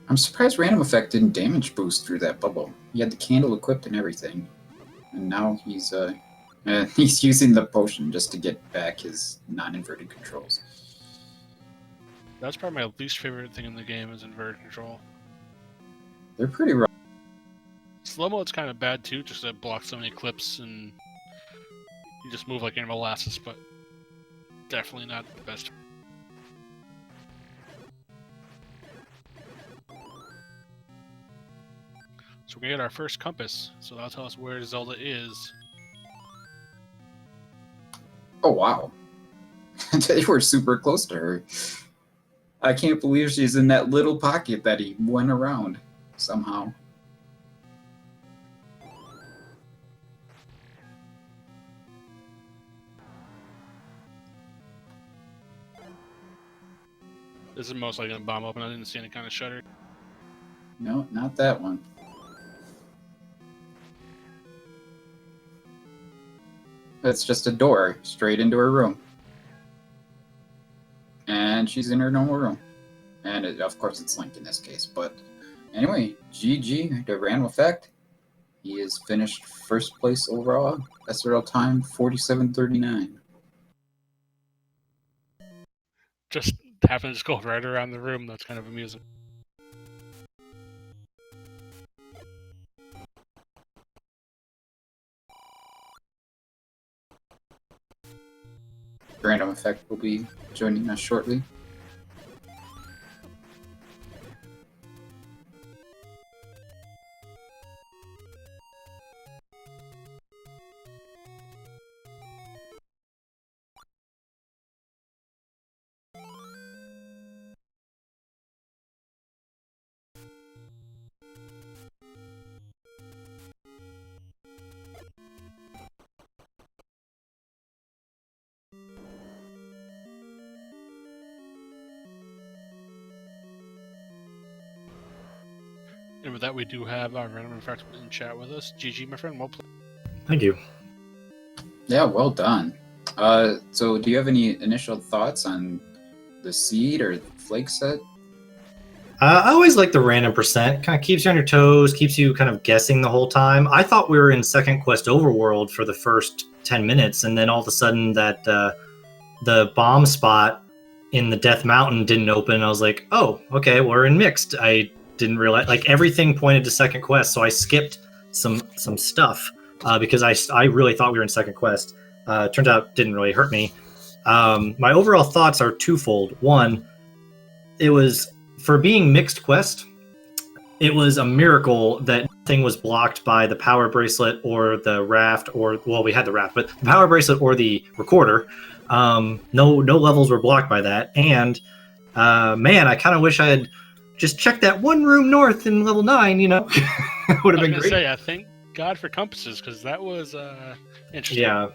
S2: I'm surprised Random Effect didn't damage boost through that bubble. He had the candle equipped and everything. And now he's using the potion just to get back his non-inverted controls.
S1: That's probably my least favorite thing in the game is inverted control.
S2: They're pretty rough.
S1: Slow mode's kind of bad too, just to block so many clips and you just move like in molasses, but definitely not the best. So we're going to get our first compass. So that'll tell us where Zelda is.
S2: Oh, wow. They were super close to her. I can't believe she's in that little pocket that he went around somehow.
S1: This is most likely going to bomb open. I didn't see any kind of shutter.
S2: No, not that one. That's just a door straight into her room. And she's in her normal room. And of course it's Link in this case. But anyway, GG to Random Effect. He is finished first place overall. SRL time 47:39.
S1: Just having to just go right around the room. That's kind of amusing.
S2: Random Effect will be joining us shortly.
S1: And with that, we do have our Random Effect in chat with us. GG, my friend. Well played.
S3: Thank you.
S2: Yeah, well done. So do you have any initial thoughts on the seed or the flake set?
S3: I always like the random percent. Kind of keeps you on your toes, keeps you kind of guessing the whole time. I thought we were in Second Quest Overworld for the first 10 minutes, and then all of a sudden that the bomb spot in the Death Mountain didn't open. I was like, oh, okay, we're in mixed. I didn't realize, like, everything pointed to Second Quest, so I skipped some stuff because I really thought we were in Second Quest. Turns out it didn't really hurt me. My overall thoughts are twofold. One, it was, for being mixed quest, it was a miracle that nothing was blocked by the power bracelet or the raft, or, well, we had the raft, but the power bracelet or the recorder. No levels were blocked by that. And man, I kind of wish I had just checked that one room north in level 9, you know. Would have been great.
S1: Say, I thank God for compasses, because that was interesting.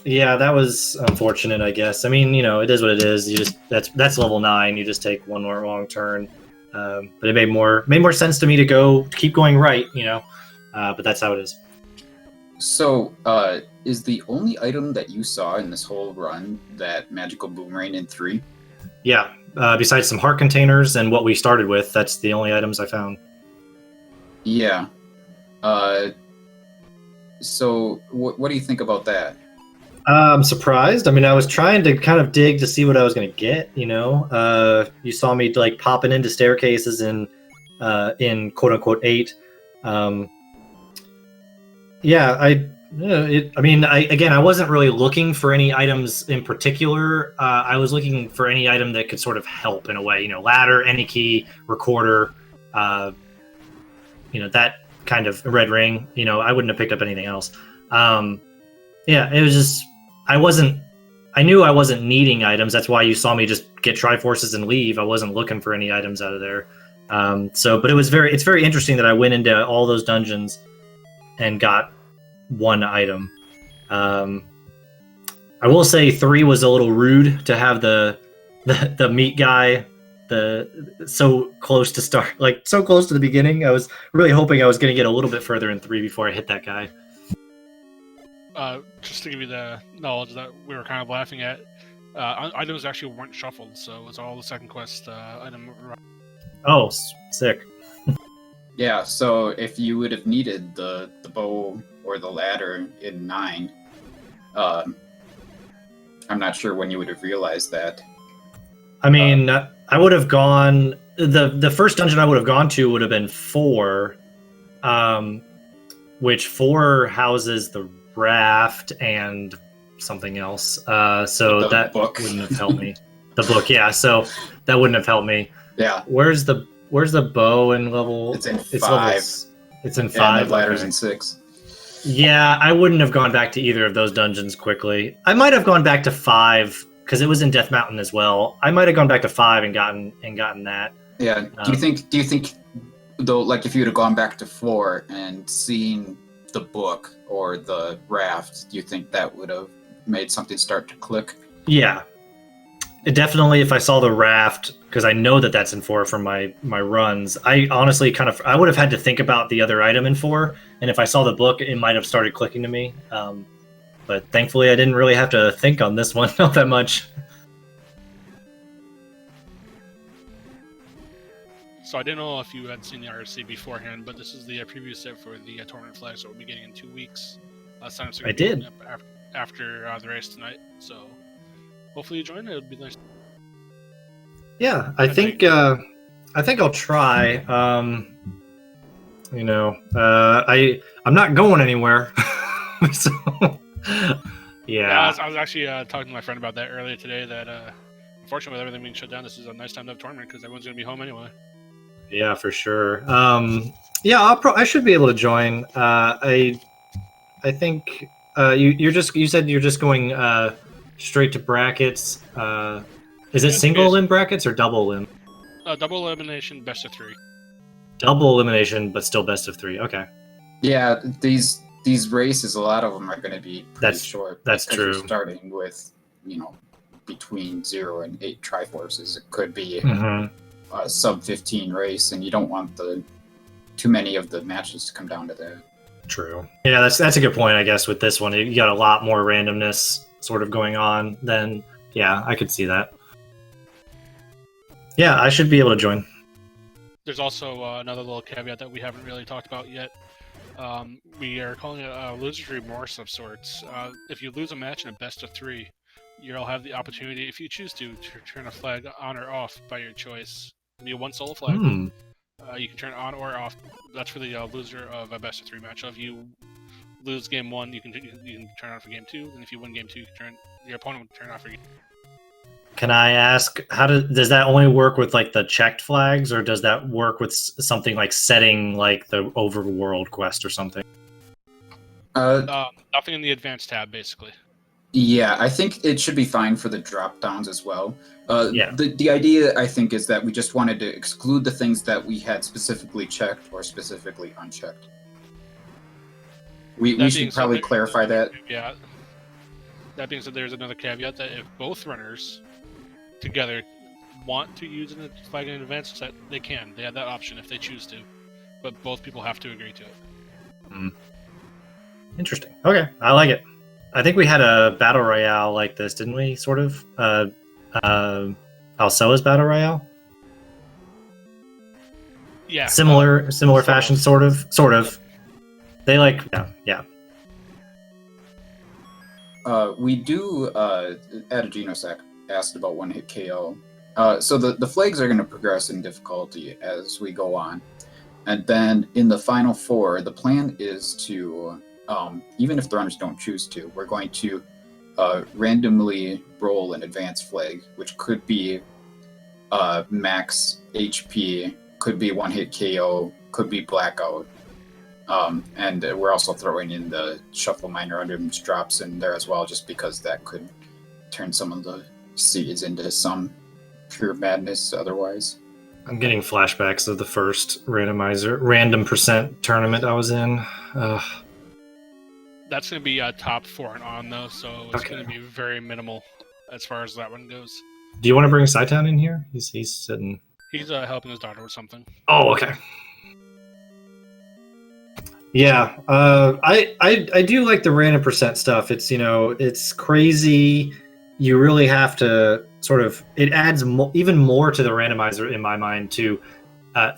S3: Yeah, that was unfortunate, I guess. I mean, you know, it is what it is. You just that's level 9. You just take one more wrong turn. But it made more sense to me to keep going right, you know. But that's how it is.
S2: So, is the only item that you saw in this whole run that magical boomerang in 3?
S3: Yeah. Besides some heart containers and what we started with, that's the only items I found.
S2: Yeah. So, what do you think about that?
S3: I'm surprised. I mean, I was trying to kind of dig to see what I was going to get, you know. You saw me like popping into staircases in quote unquote 8. Yeah, I wasn't really looking for any items in particular. I was looking for any item that could sort of help in a way, you know, ladder, any key, recorder, you know, that kind of red ring. You know, I wouldn't have picked up anything else. Yeah, it was just, I knew I wasn't needing items. That's why you saw me just get Triforces and leave. I wasn't looking for any items out of there. But it's very interesting that I went into all those dungeons and got one item. I will say 3 was a little rude to have the meat guy so close to start, like so close to the beginning. I was really hoping I was going to get a little bit further in 3 before I hit that guy.
S1: Just to give you the knowledge that we were kind of laughing at, items actually weren't shuffled, so it was all the Second Quest item.
S3: Oh, sick.
S2: Yeah, so if you would have needed the bow or the ladder in 9, I'm not sure when you would have realized that.
S3: I mean, I would have gone, the first dungeon I would have gone to would have been 4, which 4 houses the raft and something else. So that
S2: book
S3: wouldn't have helped me. The book, yeah. So that wouldn't have helped me.
S2: Yeah.
S3: Where's the bow in level?
S2: It's in 5.
S3: It's in
S2: And
S3: 5.
S2: the ladder's
S3: okay.
S2: in 6.
S3: Yeah, I wouldn't have gone back to either of those dungeons quickly. I might have gone back to 5 because it was in Death Mountain as well. I might have gone back to 5 and gotten that.
S2: Yeah. Do you think though, like if you'd have gone back to 4 and seen the book or the raft, do you think that would have made something start to click?
S3: Yeah. Definitely, if I saw the raft, because I know that that's in 4 from my runs, I honestly I would have had to think about the other item in 4, and if I saw the book, it might have started clicking to me. But thankfully, I didn't really have to think on this one not that much.
S1: So I didn't know if you had seen the RC beforehand, but this is the preview set for the tournament flag, so we'll be getting in 2 weeks. Sign-ups are
S3: I did.
S1: after the race tonight, so hopefully you join. It would be nice.
S3: Yeah, I think I'll try. I'm not going anywhere. So yeah.
S1: I was actually talking to my friend about that earlier today. That unfortunately, with everything being shut down, this is a nice time to have a tournament because everyone's going to be home anyway.
S3: Yeah, for sure. Yeah, I should be able to join. I think you said you're just going straight to brackets. Is it single limb brackets or double limb?
S1: Double elimination, best of 3.
S3: Double elimination, but still best of 3. Okay.
S2: Yeah, these races, a lot of them are going to be pretty short.
S3: That's true.
S2: You're starting with, between 0 and 8 Triforces. It could be a sub 15 race, and you don't want too many of the matches to come down to that.
S3: True. Yeah, that's a good point. I guess with this one, you got a lot more randomness sort of going on. Then yeah, I could see that. Yeah, I should be able to join.
S1: There's also another little caveat that we haven't really talked about yet. We are calling it a loser's remorse of sorts. If you lose a match in a best of 3, you'll have the opportunity, if you choose to turn a flag on or off by your choice. It'll be a one solo flag. You can turn it on or off. That's for the loser of a best of 3 match. So if you lose game 1, you can turn on for game 2, and if you win game 2, your opponent will turn off for game 2.
S3: Can I ask, does that only work with like the checked flags, or does that work with something like setting like the overworld quest or something?
S1: Nothing in the advanced tab, basically.
S2: Yeah, I think it should be fine for the drop downs as well.
S3: Yeah.
S2: The idea, I think, is that we just wanted to exclude the things that we had specifically checked or specifically unchecked. We should probably clarify that.
S1: Yeah. That being said, there's another caveat that if both runners together want to use a flag in an advanced set, they can. They have that option if they choose to. But both people have to agree to it.
S3: Interesting. Okay, I like it. I think we had a battle royale like this, didn't we? Sort of. Alsoa's battle royale.
S1: Yeah.
S3: Similar fashion, sort of. They like, yeah.
S2: We do, Adagenosac asked about one hit KO. So the flags are going to progress in difficulty as we go on. And then in the final 4, the plan is to, even if the runners don't choose to, we're going to randomly roll an advanced flag, which could be max HP, could be one hit KO, could be blackout. And we're also throwing in the shuffle minor items drops in there as well, just because that could turn some of the seeds into some pure madness otherwise.
S3: I'm getting flashbacks of the first random percent tournament I was in.
S1: That's going to be top 4 and on, though, so it's going to be very minimal as far as that one goes.
S3: Do you want to bring Saitan in here? He's sitting...
S1: He's helping his daughter with something.
S3: Oh, okay. Yeah, I do like the random percent stuff. It's, it's crazy. You really have to sort of, it adds even more to the randomizer in my mind to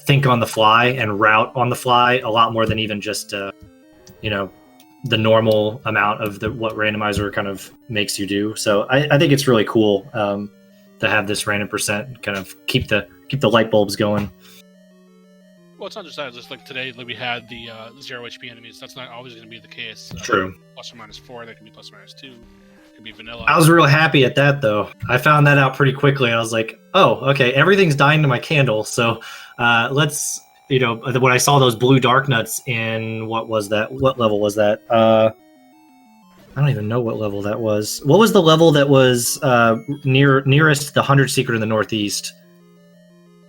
S3: think on the fly and route on the fly a lot more than even just, the normal amount of what randomizer kind of makes you do. So I think it's really cool to have this random percent kind of keep the light bulbs going.
S1: Well, it's not just that. It's just like today, we had the 0 HP enemies. That's not always going to be the case.
S3: True.
S1: Plus or minus 4. That can be plus or minus 2. It can be vanilla.
S3: I was real happy at that, though. I found that out pretty quickly. I was like, oh, okay, everything's dying to my candle. So let's when I saw those blue dark nuts in what was that? What level was that? I don't even know what level that was. What was the level that was nearest the 100 Secret in the Northeast?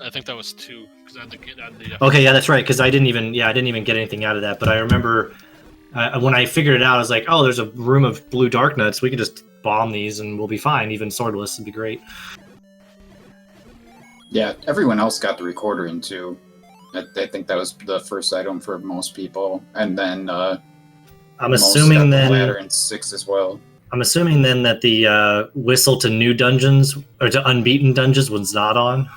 S1: I think that was 2 because I had to get out of the.
S3: Okay, yeah, that's right. Because I didn't even get anything out of that. But I remember when I figured it out, I was like, oh, there's a room of blue dark nuts. We can just bomb these and we'll be fine. Even swordless would be great.
S2: Yeah, everyone else got the recorder in too. I think that was the first item for most people, and then
S3: I'm assuming
S2: the
S3: then
S2: ladder in 6 as well.
S3: I'm assuming then that the whistle to new dungeons or to unbeaten dungeons was not on.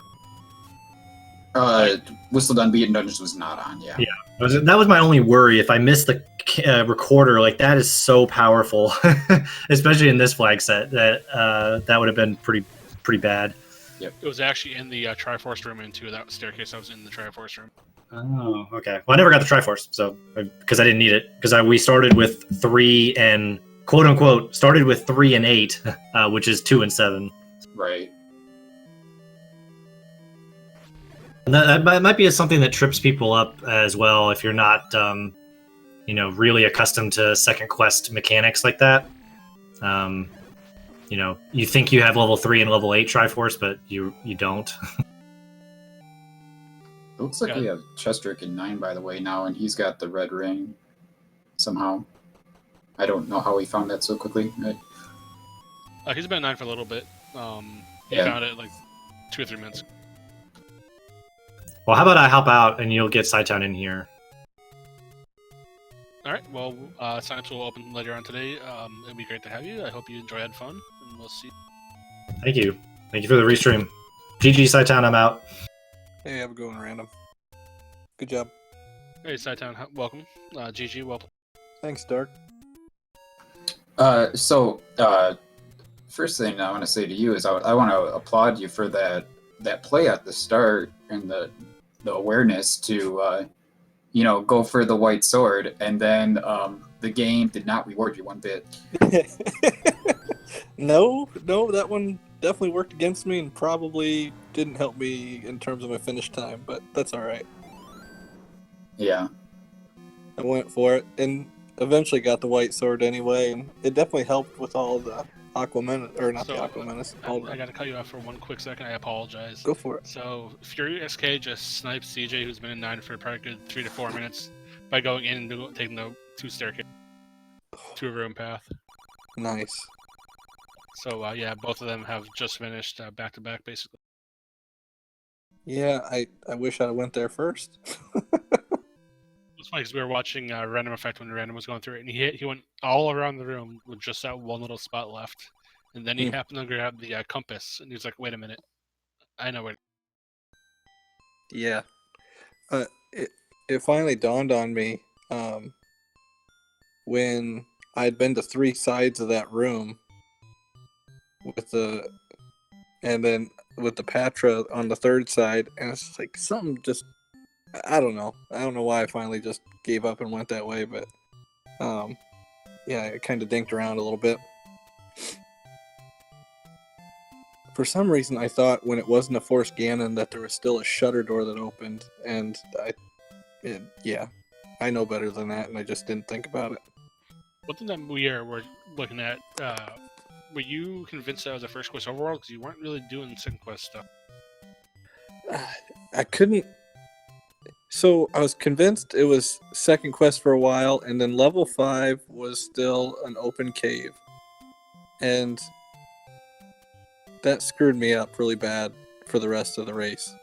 S2: Whistle to Unbeaten Dungeons was not on. Yeah.
S3: That was my only worry. If I missed the recorder, like that is so powerful, especially in this flag set. That would have been pretty bad.
S1: Yep. It was actually in the Triforce room into that staircase. I was in the Triforce room.
S3: Oh, okay. Well, I never got the Triforce, so because I didn't need it, because we started with 3 and quote unquote started with 3 and 8, which is 2 and 7.
S2: Right.
S3: And that might be something that trips people up as well if you're not, really accustomed to second quest mechanics like that. You think you have level 3 and level 8 Triforce, but you don't.
S2: It looks like we have Chestrick in 9, by the way, now, and he's got the red ring somehow. I don't know how he found that so quickly.
S1: He's been in 9 for a little bit. He found it like 2 or 3 minutes.
S3: Well, how about I help out and you'll get Sci-Town in here?
S1: All right. Well, signups will open later on today. It'll be great to have you. I hope you had fun, and we'll see.
S3: Thank you. Thank you for the restream. GG, Sci-Town, I'm out.
S4: Hey, have a good one, Random. Good job.
S1: Hey, Sci-Town, welcome. GG, welcome.
S4: Thanks, Dark.
S2: First thing I want to say to you is I want to applaud you for that play at the start and the awareness to go for the white sword, and then the game did not reward you one bit.
S4: No, that one definitely worked against me and probably didn't help me in terms of my finish time, but that's all right.
S2: Yeah.
S4: I went for it and eventually got the white sword anyway, and it definitely helped with all the Aquaman, or not the Aquaman.
S1: I got to cut you off for 1 quick second. I apologize.
S4: Go for it.
S1: So Fury SK just sniped CJ, who's been in 9 for probably good 3 to 4 minutes, by going in and taking the 2 staircase, 2 room path.
S4: Nice.
S1: So both of them have just finished back to back, basically.
S4: Yeah, I wish I went there first.
S1: It's funny because we were watching Random Effect when Random was going through it, and he went all around the room with just that one little spot left, and then he happened to grab the compass, and he was like, "Wait a minute, I know where."
S4: Yeah, it finally dawned on me when I'd been to 3 sides of that room and then with the Patra on the 3rd side, and it's like something just. I don't know why I finally just gave up and went that way, but it kind of dinked around a little bit. For some reason, I thought when it wasn't a Force Ganon that there was still a shutter door that opened, and I know better than that, and I just didn't think about it.
S1: One thing that we're looking at, were you convinced that was the first quest overall? Because you weren't really doing second quest stuff.
S4: I couldn't. So I was convinced it was second quest for a while, and then level 5 was still an open cave. And that screwed me up really bad for the rest of the race.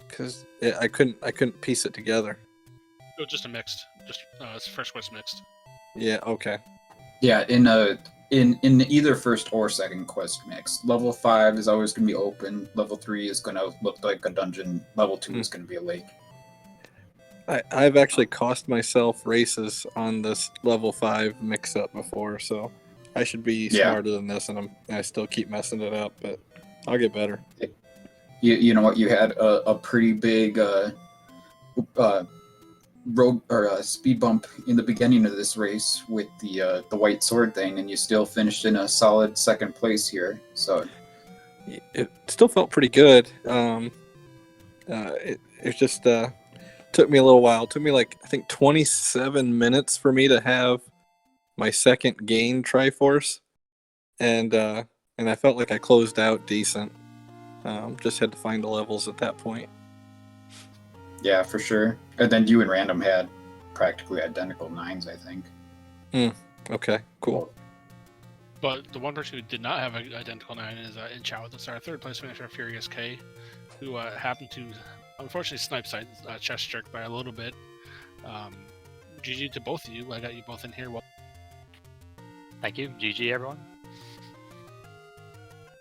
S4: Because I couldn't piece it together.
S1: It was just a mixed. It's first quest mixed.
S4: Yeah, okay.
S2: Yeah, in either first or second quest mix, level 5 is always going to be open, level 3 is going to look like a dungeon, level 2 is going to be a lake.
S4: I've actually cost myself races on this level 5 mix-up before, so I should be smarter than this, and I still keep messing it up, but I'll get better.
S2: You know what? You had a pretty big road or speed bump in the beginning of this race with the white sword thing, and you still finished in a solid second place here. So
S4: it still felt pretty good. It's just took me a little while. It took me like I think 27 minutes for me to have my second gain Triforce, and I felt like I closed out decent. Just had to find the levels at that point.
S2: Yeah, for sure. And then you and Random had practically identical 9s, I think.
S4: Okay, cool.
S1: But the one person who did not have an identical 9 is In Chow. That's our third place finisher, Furious K, who happened to, unfortunately, snipe side chest jerk by a little bit. GG to both of you. I got you both in here. Well,
S5: Thank you. GG, everyone.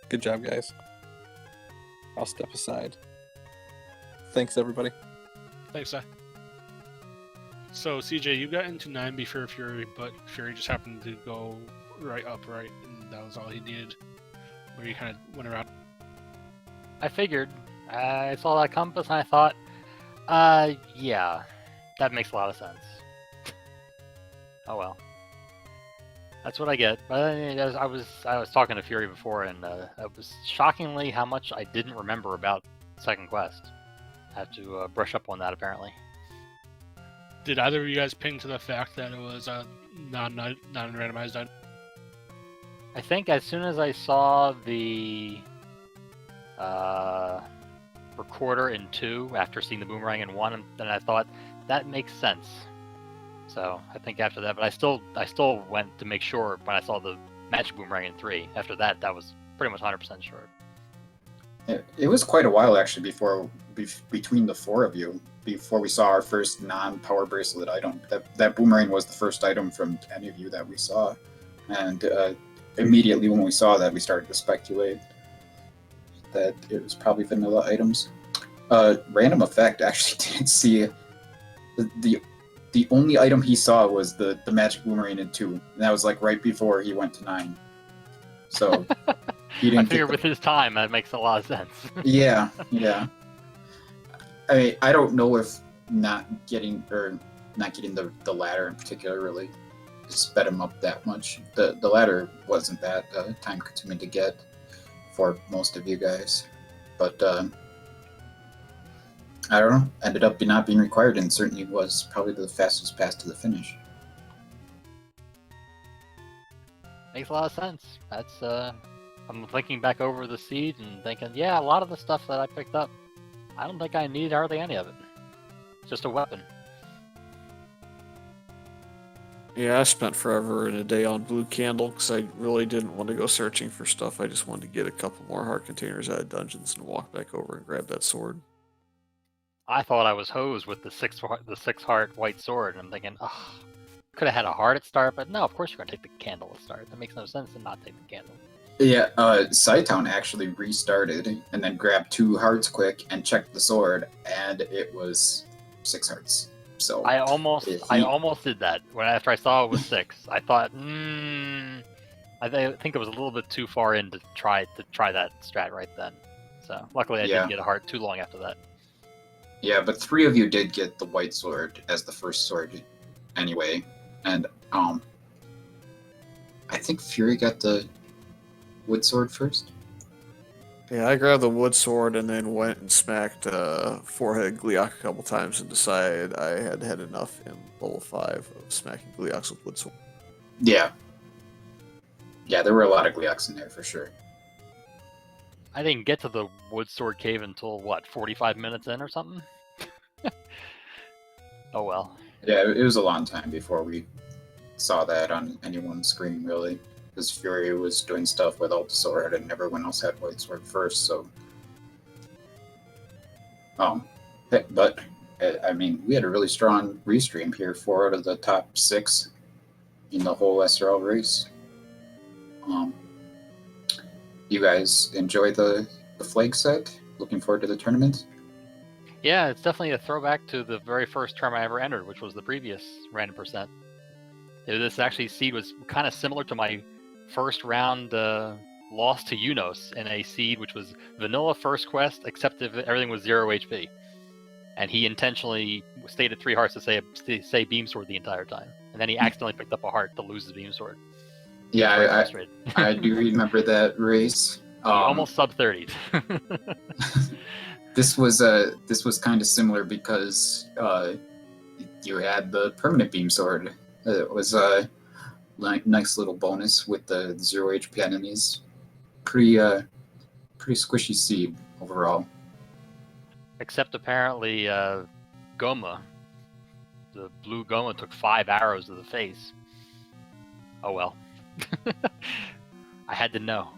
S4: Good job, guys. I'll step aside. Thanks, everybody.
S1: thanks, Si. So, CJ, you got into 9 before Fury, but Fury just happened to go right upright, and that was all he needed. Where you kind of went around.
S5: I figured. I saw that compass and I thought, yeah, that makes a lot of sense. Oh well. That's what I get. But I was talking to Fury before, and it was shockingly how much I didn't remember about Second Quest. I have to brush up on that, apparently.
S1: Did either of you guys ping to the fact that it was a non-randomized item?
S5: I think as soon as I saw the recorder in 2, after seeing the boomerang in 1, then I thought that makes sense. So I think after that, but I still went to make sure when I saw the magic boomerang in 3. After that, that was pretty much 100% sure.
S2: It was quite a while actually between the 4 of you before we saw our first non-power bracelet item. That boomerang was the first item from any of you that we saw, and immediately when we saw that, we started to speculate that it was probably vanilla items. Random Effect actually didn't see the only item he saw was the magic boomerang in 2, and that was like right before he went to 9. So he didn't.
S5: I figure with his time, that makes a lot of sense.
S2: Yeah. I mean, I don't know if not getting the ladder in particular really sped him up that much. The ladder wasn't that time consuming to get for most of you guys, but I don't know. Ended up not being required, and certainly was probably the fastest pass to the finish.
S5: Makes a lot of sense. That's I'm thinking back over the seed and thinking, yeah, a lot of the stuff that I picked up, I don't think I need hardly any of it. It's just a weapon.
S6: Yeah, I spent forever and a day on Blue Candle because I really didn't want to go searching for stuff. I just wanted to get a couple more heart containers out of dungeons and walk back over and grab that sword.
S5: I thought I was hosed with the six heart white sword, and I'm thinking, oh, could have had a heart at start, but no, of course you're gonna take the candle at start. That makes no sense to not take the candle.
S2: Yeah, Scytown actually restarted and then grabbed 2 hearts quick and checked the sword, and it was 6 hearts. So
S5: I almost did that after I saw it was 6. I thought, I think it was a little bit too far in to try that strat right then. So luckily I didn't get a heart too long after that.
S2: Yeah, but 3 of you did get the white sword as the first sword anyway, and I think Fury got the wood sword first.
S6: Yeah, I grabbed the wood sword and then went and smacked forehead Gleok a couple times and decided I had had enough in level 5 of smacking Gleoks with wood sword.
S2: Yeah, there were a lot of Gleoks in there for sure.
S5: I didn't get to the wood sword cave until what, 45 minutes in or something? Oh well.
S2: Yeah, it was a long time before we saw that on anyone's screen, really. Because Fury was doing stuff with Alta Sword and everyone else had White Sword first, so... But, I mean, we had a really strong restream here, 4 out of the top 6 in the whole SRL race. You guys enjoy the flag set? Looking forward to the tournament?
S5: Yeah, it's definitely a throwback to the very first term I ever entered, which was the previous random percent. This actually seed was kind of similar to my first round loss to Unos in a seed which was vanilla first quest, except if everything was 0 HP. And he intentionally stayed at 3 hearts to say beam sword the entire time. And then he accidentally picked up a heart to lose his beam sword.
S2: Yeah, I do remember that race.
S5: He almost sub 30'd.
S2: This was kind of similar because you had the permanent beam sword. It was a nice little bonus with the 0 HP enemies. Pretty squishy seed overall.
S5: Except apparently, Goma, the blue Goma, took 5 arrows to the face. Oh well. I had to know.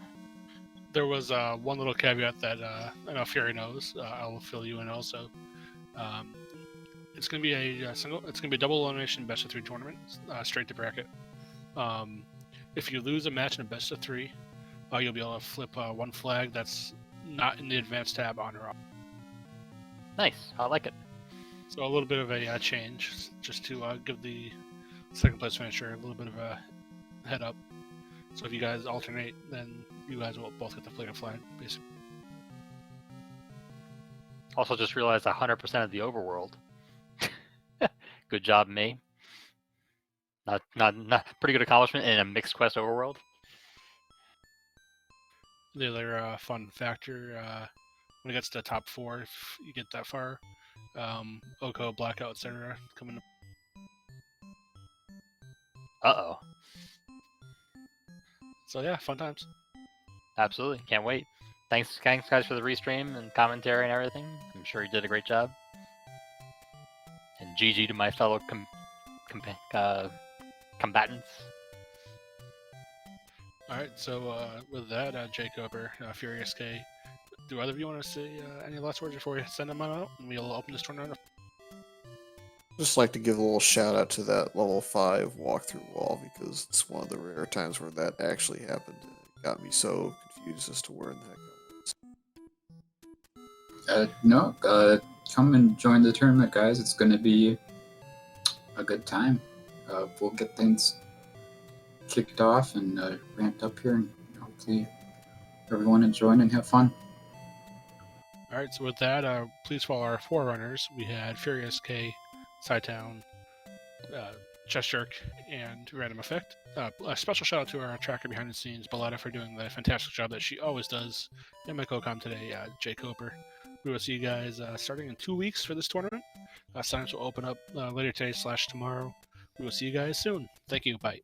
S1: There was one little caveat that I know Fury knows. I'll fill you in also. It's going to be a single. It's going to be a double elimination best of 3 tournament, straight to bracket. If you lose a match in a best of 3, you'll be able to flip one flag that's not in the advanced tab on or off.
S5: Nice. I like it.
S1: So a little bit of a change, just to give the second place finisher a little bit of a head up. So if you guys alternate, then you guys will both get the flip flag, basically.
S5: Also, just realized 100% of the overworld. Good job, me. Not pretty good accomplishment in a mixed quest overworld.
S1: The other fun factor, when it gets to the top 4, if you get that far, Oko, Blackout, etc. coming up.
S5: Uh-oh.
S1: So yeah, fun times.
S5: Absolutely. Can't wait. Thanks guys for the restream and commentary and everything. I'm sure you did a great job. And GG to my fellow combatants.
S1: Alright, so with that, Jacob or Furious K, do either of you want to say any last words before we send them out and we'll open this tournament up?
S6: Just like to give a little shout out to that level 5 walkthrough wall because it's one of the rare times where that actually happened. And it got me so confused as to where in the heck I was.
S2: No, come and join the tournament, guys. It's going to be a good time. We'll get things kicked off and ramped up here, and hopefully everyone will join and have fun.
S1: Alright, so with that, please follow our forerunners. We had Furious K, Psytown, Chest Jerk, and Random Effect. A special shout out to our tracker behind the scenes, Belletta, for doing the fantastic job that she always does. And my co-com today, Jay Coper. We will see you guys starting in 2 weeks for this tournament. Sign-ups will open up later today / tomorrow. We will see you guys soon. Thank you. Bye.